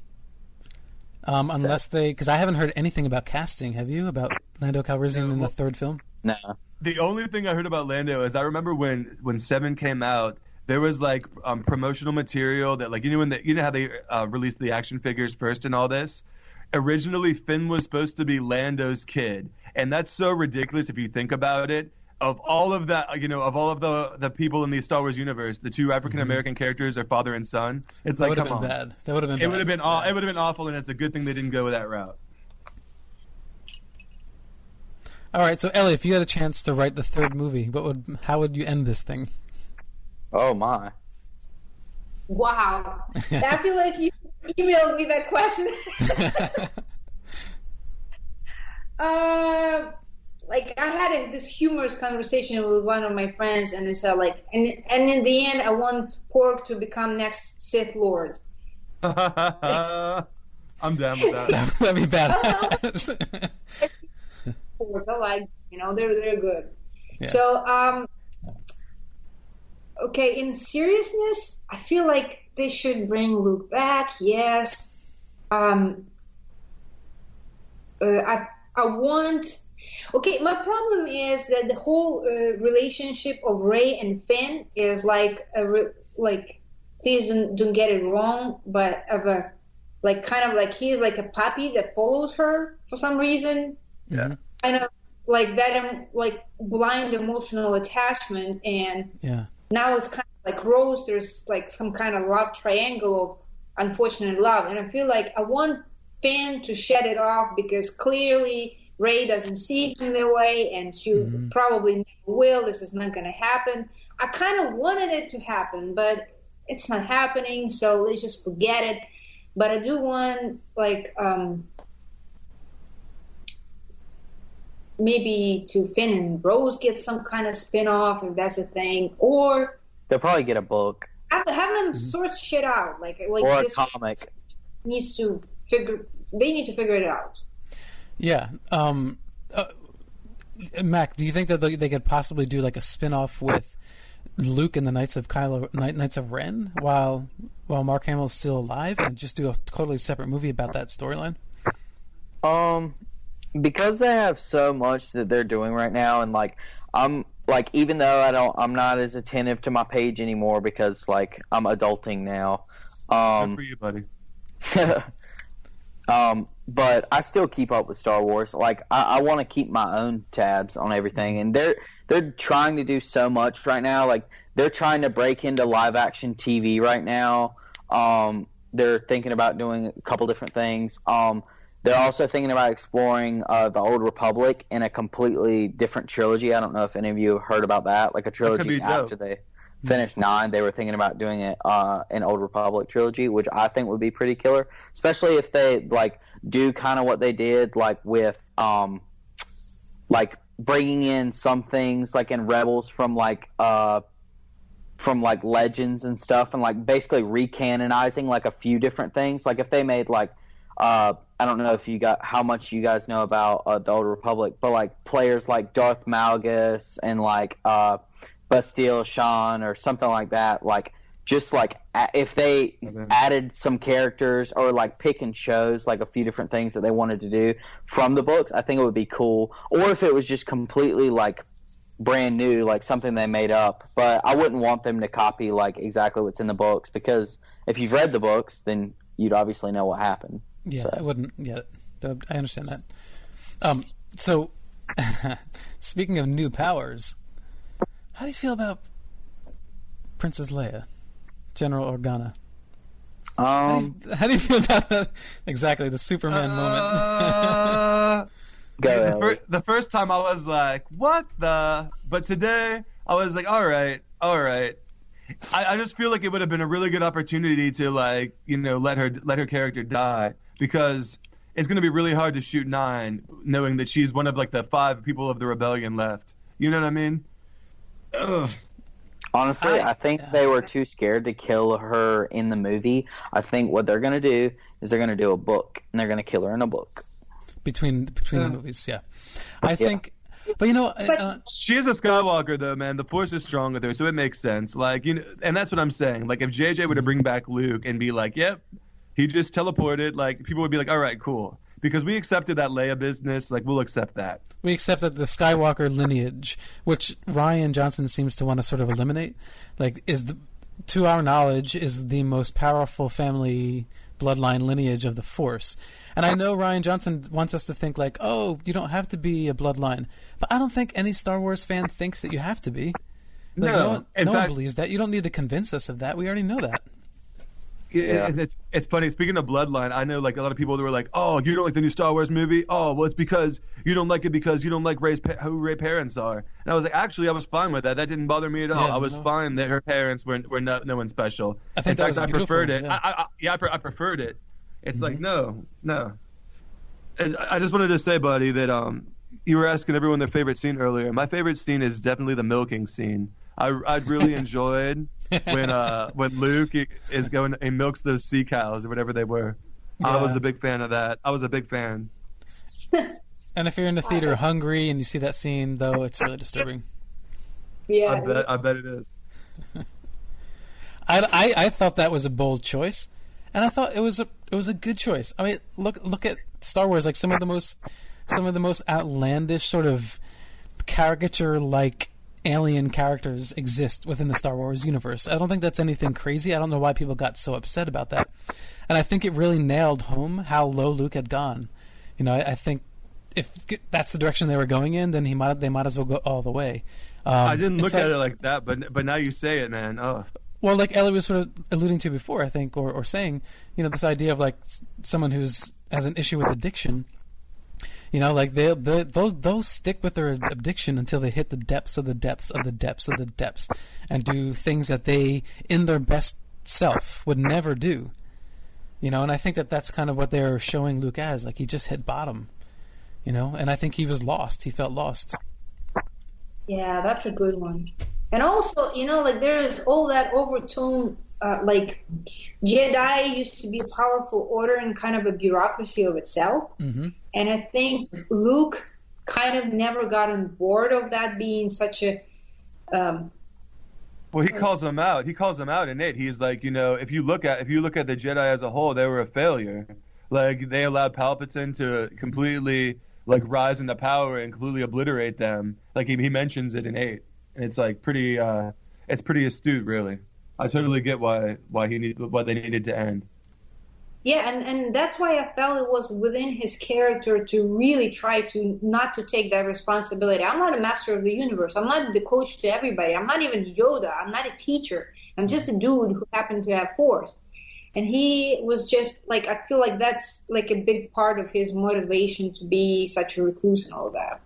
Speaker 1: Unless because I haven't heard anything about casting. Have you? About Lando Calrissian in the third film?
Speaker 4: No.
Speaker 3: The only thing I heard about Lando is I remember when 7 came out, there was like promotional material that, like, you know how they released the action figures first and all this. Originally, Finn was supposed to be Lando's kid, and that's so ridiculous if you think about it. Of all of that, you know, of all of the people in the Star Wars universe, the two African American characters are father and son. It's
Speaker 1: that
Speaker 3: like, come on,
Speaker 1: bad. That would have been.
Speaker 3: It would have been. It would have been awful, and it's a good thing they didn't go that route.
Speaker 1: All right, so Ellie, if you had a chance to write the third movie, how would you end this thing?
Speaker 4: Oh my!
Speaker 2: Wow, I feel like you emailed me that question. Like I had this humorous conversation with one of my friends, and they said like, and in the end, I want Pork to become next Sith Lord.
Speaker 3: I'm down with that.
Speaker 1: That'd be bad.
Speaker 2: Pork, I like, you know, they're good.
Speaker 1: Yeah.
Speaker 2: So, okay, in seriousness, I feel like they should bring Luke back. Yes. I want. Okay, my problem is that the whole relationship of Rey and Finn is like please don't get it wrong, but of a like kind of like he's like a puppy that follows her for some reason.
Speaker 3: Yeah.
Speaker 2: Kind of like that, like blind emotional attachment, and now it's kind of like Rose. There's like some kind of love triangle of unfortunate love, and I feel like I want Finn to shed it off because clearly Rey doesn't see him their way, and she probably never will. This is not going to happen. I kind of wanted it to happen, but it's not happening, so let's just forget it. But I do want, like, maybe to Finn and Rose get some kind of spin-off, if that's a thing, or
Speaker 4: they'll probably get a book.
Speaker 2: Have them sort shit out, like
Speaker 4: or
Speaker 2: this
Speaker 4: a comic.
Speaker 2: They need to figure it out.
Speaker 1: Yeah. Mac, do you think that they could possibly do like a spin-off with Luke and the Knights of Ren while Mark Hamill's still alive, and just do a totally separate movie about that storyline?
Speaker 4: Because they have so much that they're doing right now, and like I'm like, even though I'm not as attentive to my page anymore because like I'm adulting now.
Speaker 3: Good for you, buddy.
Speaker 4: But I still keep up with Star Wars. Like I want to keep my own tabs on everything, and they're trying to do so much right now. Like they're trying to break into live action TV right now. They're thinking about doing a couple different things. They're also thinking about exploring the Old Republic in a completely different trilogy. I don't know if any of you heard about that. Like a trilogy after they finished 9, they were thinking about doing it an Old Republic trilogy, which I think would be pretty killer, especially if they like do kind of what they did like with like bringing in some things like in Rebels from like Legends and stuff, and like basically recanonizing like a few different things. Like if they made like I don't know if how much you guys know about the Old Republic, but like players like Darth Malgus and like Bastille Shan or something like that, like just like if they added some characters or like pick and chose like a few different things that they wanted to do from the books, I think it would be cool. Or if it was just completely like brand new, like something they made up. But I wouldn't want them to copy like exactly what's in the books, because if you've read the books, then you'd obviously know what happened.
Speaker 1: Yeah,
Speaker 4: so.
Speaker 1: I wouldn't. Yeah, I understand that. So, speaking of new powers, how do you feel about Princess Leia, General Organa?
Speaker 4: How
Speaker 1: do you feel about that? Exactly, the Superman moment.
Speaker 4: Go, Ellie.
Speaker 3: The first time I was like, what the? But today I was like, all right. I just feel like it would have been a really good opportunity to like, let her character die, because it's going to be really hard to shoot 9 knowing that she's one of like the 5 people of the rebellion left. You know what I mean? Ugh.
Speaker 4: Honestly, I think they were too scared to kill her in the movie. I think what they're going to do is they're going to do a book, and they're going to kill her in a book.
Speaker 1: Between the movies, yeah. I think, but
Speaker 3: she is a Skywalker though, man. The Force is strong with her, so it makes sense. Like, and that's what I'm saying. Like, if JJ were to bring back Luke and be like, yep, he just teleported, like, people would be like, all right, cool. Because we accepted that Leia business, like, we'll accept that.
Speaker 1: We accept that the Skywalker lineage, which Rian Johnson seems to want to sort of eliminate, like, to our knowledge, is the most powerful family bloodline lineage of the Force. And I know Rian Johnson wants us to think like, oh, you don't have to be a bloodline. But I don't think any Star Wars fan thinks that you have to be. Like, no one believes that. You don't need to convince us of that. We already know that.
Speaker 3: Yeah. It's funny. Speaking of bloodline, I know like a lot of people that were like, "Oh, you don't like the new Star Wars movie? Oh, well, it's because you don't like it because you don't like who Rey's parents are." And I was like, actually, I was fine with that. That didn't bother me at all. I was fine that her parents were no one special.
Speaker 1: I think in fact, I
Speaker 3: preferred it.
Speaker 1: Yeah.
Speaker 3: I preferred it. It's like no. And I just wanted to say, buddy, that you were asking everyone their favorite scene earlier. My favorite scene is definitely the milking scene. I really enjoyed when Luke is going and milks those sea cows or whatever they were. Yeah. I was a big fan of that. I was a big fan.
Speaker 1: And if you're in the theater hungry and you see that scene, though, it's really disturbing.
Speaker 2: Yeah,
Speaker 3: I bet it is.
Speaker 1: I thought that was a bold choice, and I thought it was a good choice. I mean, look at Star Wars, like some of the most outlandish sort of caricature-like alien characters exist within the Star Wars universe. I don't think that's anything crazy. I don't know why people got so upset about that. And I think it really nailed home how low Luke had gone. I think if that's the direction they were going in, then they might as well go all the way.
Speaker 3: I didn't look at it like that, but now you say it, man. Oh.
Speaker 1: Well, like Ellie was sort of alluding to before, I think, or saying, this idea of like someone has an issue with addiction. Like they'll stick with their addiction until they hit the depths of the depths of the depths of the depths, and do things that they, in their best self, would never do. And I think that's kind of what they're showing Luke as. Like, he just hit bottom, and I think he was lost. He felt lost.
Speaker 2: Yeah, that's a good one. And also, like there's all that overtone. Like Jedi used to be a powerful order and kind of a bureaucracy of itself.
Speaker 1: Mm-hmm.
Speaker 2: And I think Luke kind of never got on board of that being such a.
Speaker 3: Well, he calls them out. He calls them out in it. He's like, if you look at the Jedi as a whole, they were a failure. Like, they allowed Palpatine to completely like rise into power and completely obliterate them. Like he mentions it in 8, and it's like pretty. It's pretty astute, really. I totally get why they needed to end.
Speaker 2: Yeah, and that's why I felt it was within his character to really try to not to take that responsibility. I'm not a master of the universe. I'm not the coach to everybody. I'm not even Yoda. I'm not a teacher. I'm just a dude who happened to have Force. And he was just like, I feel like that's like a big part of his motivation to be such a recluse and all that.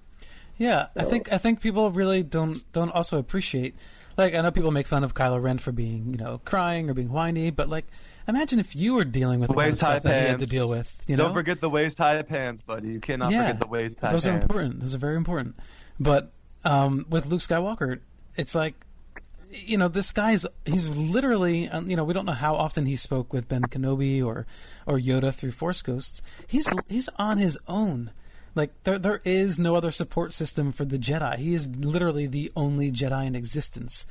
Speaker 1: Yeah, so. I think people really don't also appreciate. Like, I know people make fun of Kylo Ren for being, crying or being whiny, but like, imagine if you were dealing with the kind of stuff that he had to deal with.
Speaker 3: Don't forget the waist-high pants, buddy. You cannot forget the waist-high pants.
Speaker 1: Those are important. Those are very important. But with Luke Skywalker, it's like, this he's literally, we don't know how often he spoke with Ben Kenobi or Yoda through Force Ghosts. He's on his own. Like, there is no other support system for the Jedi. He is literally the only Jedi in existence,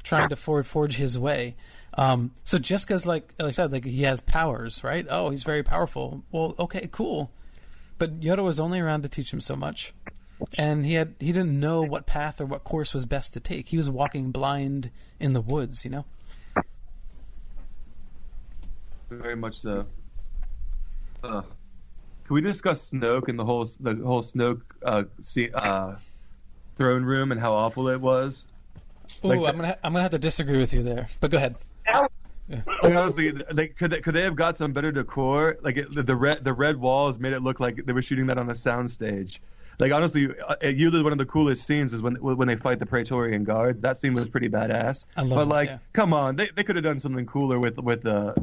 Speaker 1: trying to forge his way. So just because, like I said, like he has powers, right? Oh, he's very powerful. Well, okay, cool. But Yoda was only around to teach him so much, and he didn't know what path or what course was best to take. He was walking blind in the woods,
Speaker 3: Very much so. Can we discuss Snoke and the whole Snoke throne room and how awful it was?
Speaker 1: Ooh, I'm gonna have to disagree with you there, but go ahead.
Speaker 3: Yeah. Like, honestly, could they have got some better decor? Like the red walls made it look like they were shooting that on a soundstage. Like honestly, usually one of the coolest scenes is when they fight the Praetorian Guards. That scene was pretty badass.
Speaker 1: I love
Speaker 3: but
Speaker 1: that,
Speaker 3: like,
Speaker 1: yeah.
Speaker 3: come on, they could have done something cooler with the,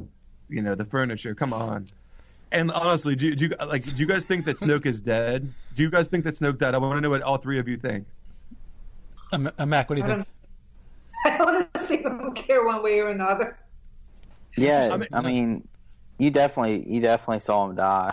Speaker 3: the furniture. Come on. And honestly, do you guys think that Snoke is dead? Do you guys think that Snoke died? I want to know what all three of you think.
Speaker 1: Mac, what do you think?
Speaker 2: I honestly don't care one way or another.
Speaker 4: Yeah, I mean, you definitely saw him die.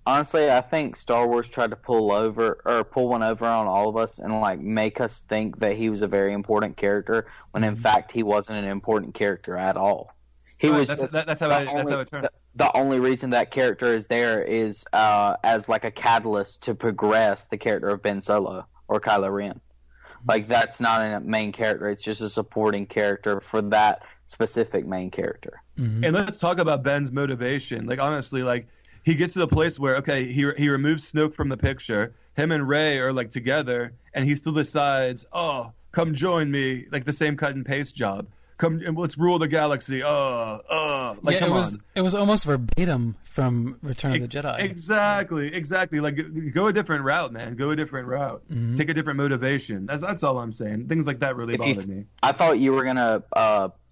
Speaker 4: Honestly, I think Star Wars tried to pull one over on all of us and like make us think that he was a very important character when in fact he wasn't an important character at all. He was
Speaker 3: that's how it turned.
Speaker 4: The only reason that character is there is as like a catalyst to progress the character of Ben Solo or Kylo Ren. Like that's not a main character; it's just a supporting character for that specific main character.
Speaker 3: Mm-hmm. And let's talk about Ben's motivation. Like honestly, like he gets to the place where he removes Snoke from the picture. Him and Rey are like together, and he still decides, oh, come join me, like the same cut and paste job. Come and let's rule the galaxy. Like
Speaker 1: yeah,
Speaker 3: come on.
Speaker 1: It was almost verbatim from Return of the Jedi.
Speaker 3: Exactly. Like go a different route, man. Go a different route. Mm-hmm. Take a different motivation. That's all I'm saying. Things like that really bothered me.
Speaker 4: I thought you were gonna.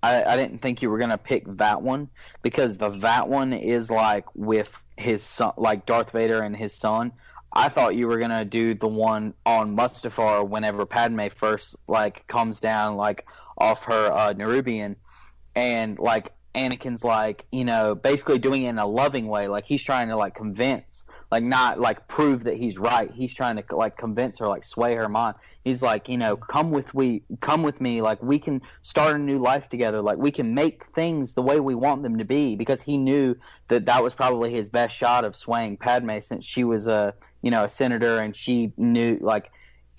Speaker 4: I didn't think you were gonna pick that one because that one is like with his son, like Darth Vader and his son. I thought you were gonna do the one on Mustafar whenever Padme first like comes down like off her Nerubian, and like Anakin's like basically doing it in a loving way, like he's trying to like convince, like not like prove that he's right. He's trying to like convince her, like sway her mind. He's like, come with me, like we can start a new life together, like we can make things the way we want them to be, because he knew that was probably his best shot of swaying Padme, since she was a senator, and she knew, like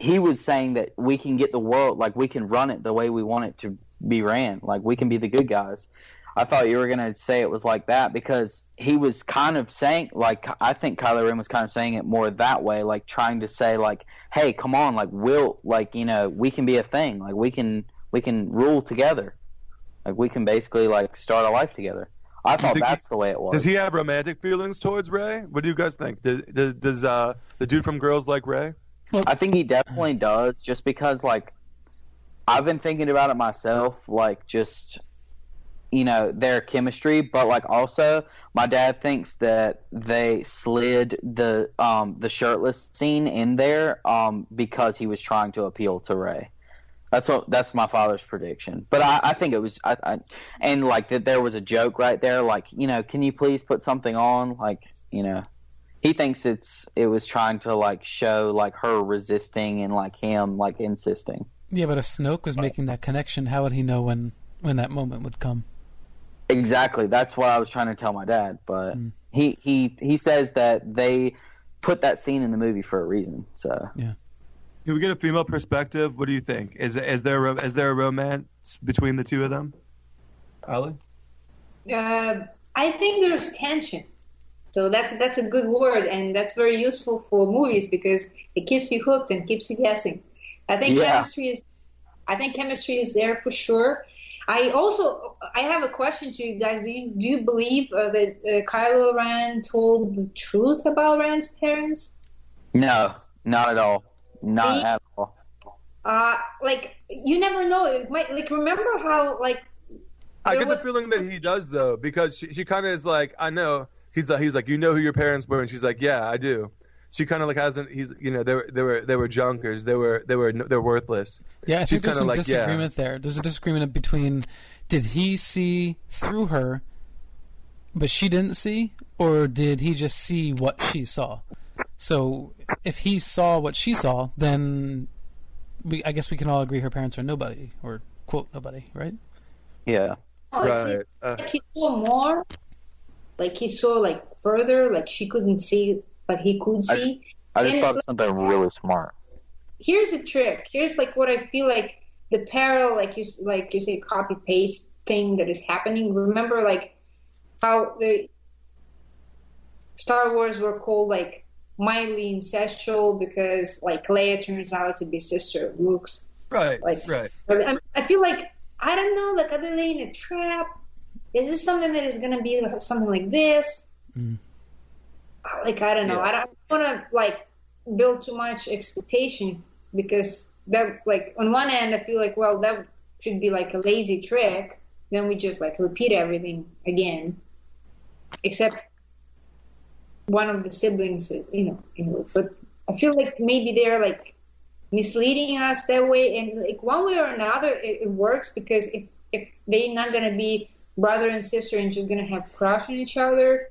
Speaker 4: he was saying that we can get the world, like we can run it the way we want it to be ran, like we can be the good guys. I thought you were going to say it was like that, because he was kind of saying, like, I think Kylo Ren was kind of saying it more that way, like trying to say, like, hey, come on, like we'll, like, we can be a thing, like we can rule together, like we can basically like start a life together. I thought that's the way it was.
Speaker 3: Does he have romantic feelings towards Rey? What do you guys think? Does the dude from Girls Like Rey?
Speaker 4: I think he definitely does, just because, like, I've been thinking about it myself, like, just, their chemistry, but, like, also, my dad thinks that they slid the shirtless scene in there, because he was trying to appeal to Rey. That's my father's prediction. But I think it was, and, like, that there was a joke right there, like, can you please put something on, like, he thinks it was trying to like show like her resisting and like him like insisting.
Speaker 1: Yeah, but if Snoke was making that connection, how would he know when that moment would come?
Speaker 4: Exactly. That's what I was trying to tell my dad. But he says that they put that scene in the movie for a reason. So
Speaker 1: yeah.
Speaker 3: Can we get a female perspective? What do you think? Is there a romance between the two of them? Ellie?
Speaker 2: I think there's tension. So that's a good word, and that's very useful for movies because it keeps you hooked and keeps you guessing. I think chemistry is there for sure. I have a question to you guys. Do you believe that Kylo Ren told the truth about Ren's parents?
Speaker 4: No, not at all. Not at all.
Speaker 2: Like you never know. It might, like, remember how like
Speaker 3: I get the feeling that he does though, because she kind of is like, I know. He's like, who your parents were? And she's like, yeah, I do. She kind of like hasn't. They were junkers. They're worthless.
Speaker 1: Yeah, I think there's some disagreement there. There's a disagreement between did he see through her, but she didn't see, or did he just see what she saw? So if he saw what she saw, then I guess we can all agree her parents are nobody, or quote nobody, right?
Speaker 4: Yeah.
Speaker 2: Oh,
Speaker 3: right.
Speaker 2: Like he saw more. Like he saw like further, like she couldn't see, but he could see.
Speaker 4: I just thought of something really smart.
Speaker 2: Here's the trick. Here's like what I feel like the parallel, like you say, copy paste thing that is happening. Remember, like how the Star Wars were called like mildly incestual because like Leia turns out to be sister of Luke's.
Speaker 3: Right.
Speaker 2: Like,
Speaker 3: right.
Speaker 2: I feel like I don't know. Like are they laying a trap? Is this something that is going to be something like this? Like, I don't know. I don't want to, like, build too much expectation, because that, like, on one end I feel like, well, that should be like a lazy trick. Then we just like repeat everything again, except one of the siblings, but I feel like maybe they're like misleading us that way, and like one way or another it works, because if they're not gonna be brother and sister and just gonna have crush on each other,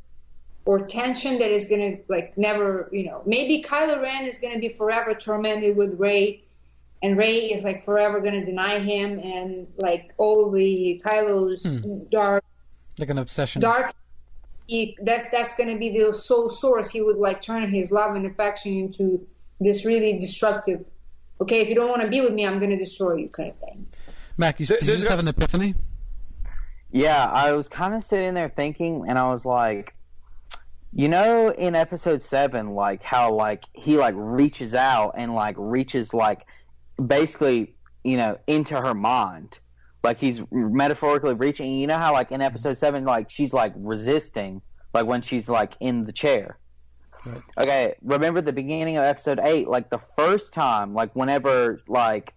Speaker 2: or tension that is gonna like never, maybe Kylo Ren is gonna be forever tormented with Rey, and Rey is like forever gonna deny him, and like all the Kylo's dark,
Speaker 1: like an obsession,
Speaker 2: that's going to be the sole source. He would like turn his love and affection into this really destructive, okay, if you don't want to be with me, I'm going to destroy you kind of thing.
Speaker 1: Mac, did you just have an epiphany?
Speaker 4: Yeah, I was kind of sitting there thinking, and I was like, in episode 7, like how like he like reaches out and like reaches like basically, into her mind. Like he's metaphorically reaching. You know how like in episode 7, like she's like resisting, like when she's like in the chair. Right. Okay, remember the beginning of episode 8, like the first time, like whenever like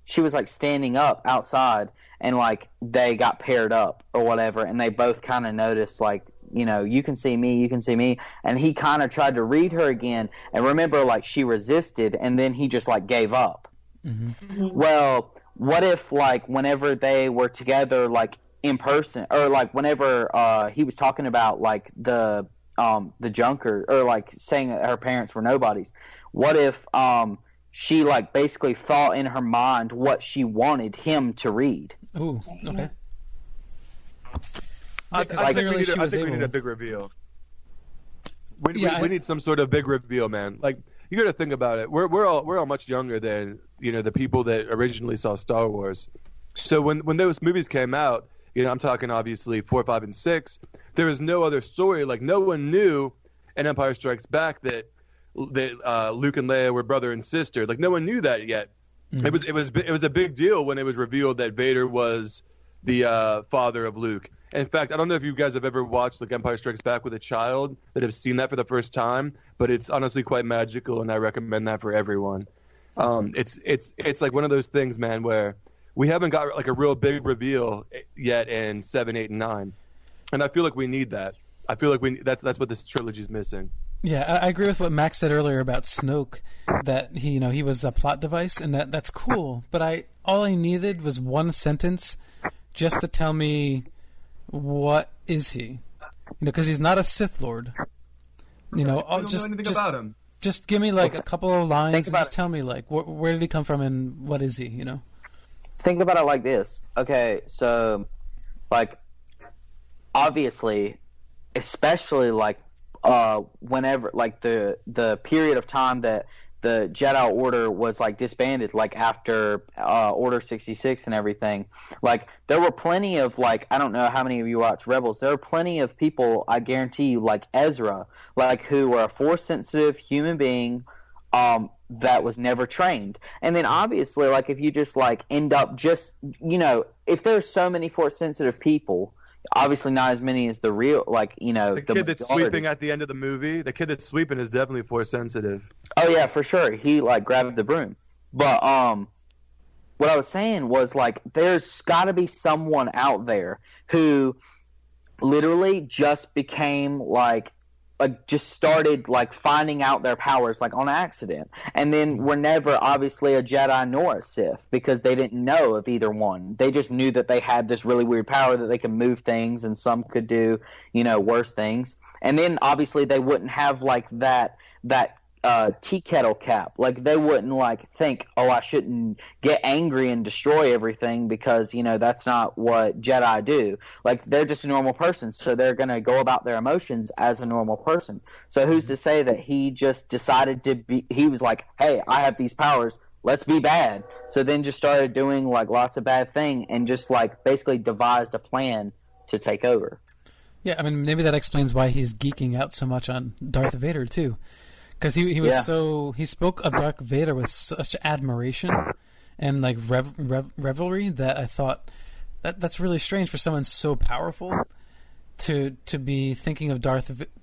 Speaker 4: she was like standing up outside and like they got paired up or whatever, and they both kind of noticed like, you can see me, and he kind of tried to read her again, and remember like she resisted, and then he just like gave up. Mm-hmm. Well, what if, like, whenever they were together, like, in person, or, like, whenever he was talking about, like, the junker, or, like, saying that her parents were nobodies, what if she, like, basically thought in her mind what she wanted him to read?
Speaker 1: Ooh, okay.
Speaker 3: I think we need a big reveal. We need some sort of big reveal, man. Like, you got to think about it. We're all much younger than the people that originally saw Star Wars. So when those movies came out, I'm talking obviously 4, 5, and 6. There was no other story. Like no one knew in Empire Strikes Back that Luke and Leia were brother and sister. Like no one knew that yet. Mm-hmm. It was a big deal when it was revealed that Vader was the father of Luke. In fact, I don't know if you guys have ever watched like Empire Strikes Back with a child that have seen that for the first time, but it's honestly quite magical, and I recommend that for everyone. It's like one of those things, man, where we haven't got like a real big reveal yet in 7, 8, and 9, and I feel like we need that. I feel like that's what this trilogy is missing.
Speaker 1: Yeah, I agree with what Max said earlier about Snoke, that he was a plot device, and that's cool. But all I needed was one sentence just to tell me, what is he? Because he's not a Sith Lord.
Speaker 3: We don't know anything about him.
Speaker 1: Just give me like a couple of lines and just tell me like where did he come from and what is he?
Speaker 4: Think about it like this. Okay, so like obviously, especially like whenever like the period of time that the Jedi Order was like disbanded, like after Order 66 and everything, like there were plenty of like, I don't know how many of you watch Rebels, there were plenty of people, I guarantee you, like Ezra, like who were a force sensitive human being that was never trained. And then obviously like if you just like end up just if there's so many force sensitive people, obviously not as many as the real, like,
Speaker 3: the kid that's sweeping at the end of the movie, the kid that's sweeping is definitely force sensitive.
Speaker 4: Oh yeah, for sure. He like grabbed the broom. But what I was saying was like there's got to be someone out there who literally just became like just started like finding out their powers like on accident, and then were never obviously a Jedi nor a Sith because they didn't know of either one. They just knew that they had this really weird power that they could move things, and some could do worse things. And then obviously they wouldn't have like that tea kettle cap. Like they wouldn't like think, oh, I shouldn't get angry and destroy everything because that's not what Jedi do. Like they're just a normal person, so they're gonna go about their emotions as a normal person. So who's to say that he just decided to be? He was like, hey, I have these powers, let's be bad. So then just started doing like lots of bad thing and just like basically devised a plan to take over.
Speaker 1: Yeah, I mean maybe that explains why he's geeking out so much on Darth Vader too. Because he was he spoke of Darth Vader with such admiration and like revelry that I thought that's really strange for someone so powerful to be thinking of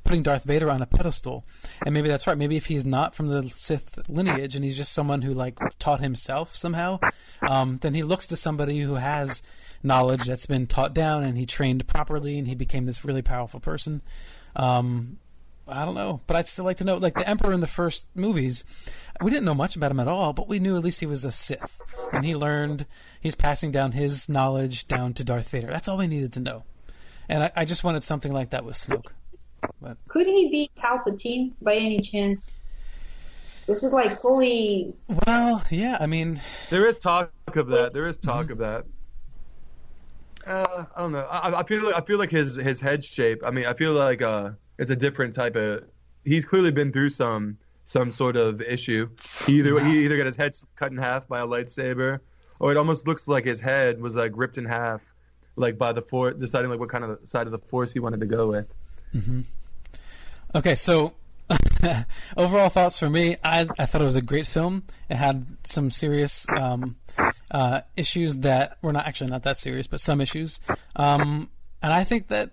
Speaker 1: putting Darth Vader on a pedestal, and maybe that's right. Maybe if he's not from the Sith lineage and he's just someone who like taught himself somehow, then he looks to somebody who has knowledge that's been taught down, and he trained properly, and he became this really powerful person. I don't know, but I'd still like to know, like the Emperor in the first movies, we didn't know much about him at all, but we knew at least he was a Sith, and he's passing down his knowledge down to Darth Vader. That's all we needed to know. And I just wanted something like that with Snoke. But
Speaker 2: could he be Palpatine by any chance? This is like fully...
Speaker 1: Well, yeah, I mean...
Speaker 3: There is talk of that. Of that. I don't know. I feel like his head shape, I mean, I feel like it's a different type of... He's clearly been through some sort of issue. He either got his head cut in half by a lightsaber, or it almost looks like his head was like ripped in half, like by the Force, deciding like what kind of side of the Force he wanted to go with.
Speaker 1: Mm-hmm. Okay, so overall thoughts for me, I thought it was a great film. It had some serious issues that were not that serious, but some issues. And I think that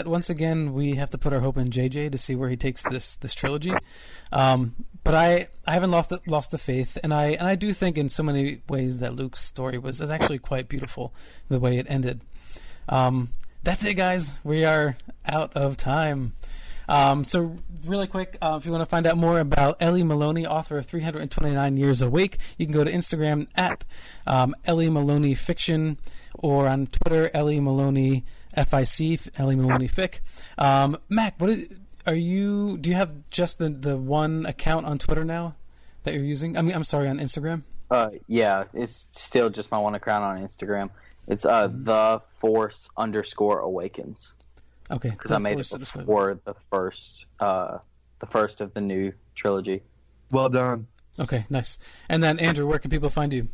Speaker 1: once again we have to put our hope in JJ to see where he takes this trilogy. But I haven't lost the faith, and I do think in so many ways that Luke's story was actually quite beautiful the way it ended. That's it, guys. We are out of time. So really quick, if you want to find out more about Ellie Maloney, author of 329 Years Awake, you can go to Instagram at Ellie Maloney Fiction, or on Twitter, Ellie Maloney FIC, Ellie Maloney Fic. Mac, do you have just the one account on Twitter now that you're using? I mean, I'm sorry, on Instagram?
Speaker 4: Yeah, it's still just my one account on Instagram. It's the Force _awakens.
Speaker 1: Okay.
Speaker 4: Because I made it before the first of the new trilogy.
Speaker 3: Well done.
Speaker 1: Okay, nice. And then Andrew, where can people find you?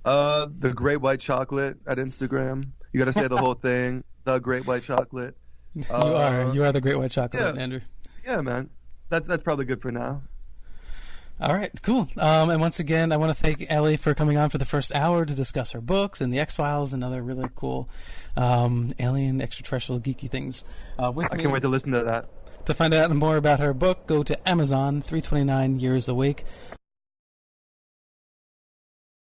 Speaker 3: The Great White Chocolate at Instagram. You got to say the whole thing. The Great White Chocolate.
Speaker 1: You are the Great White Chocolate, yeah. Andrew.
Speaker 3: Yeah, man. That's probably good for now.
Speaker 1: All right, cool. And once again, I want to thank Ellie for coming on for the first hour to discuss her books and the X-Files and other really cool alien, extraterrestrial, geeky things. I
Speaker 3: can't wait to listen to that.
Speaker 1: To find out more about her book, go to Amazon, 329 Years Awake.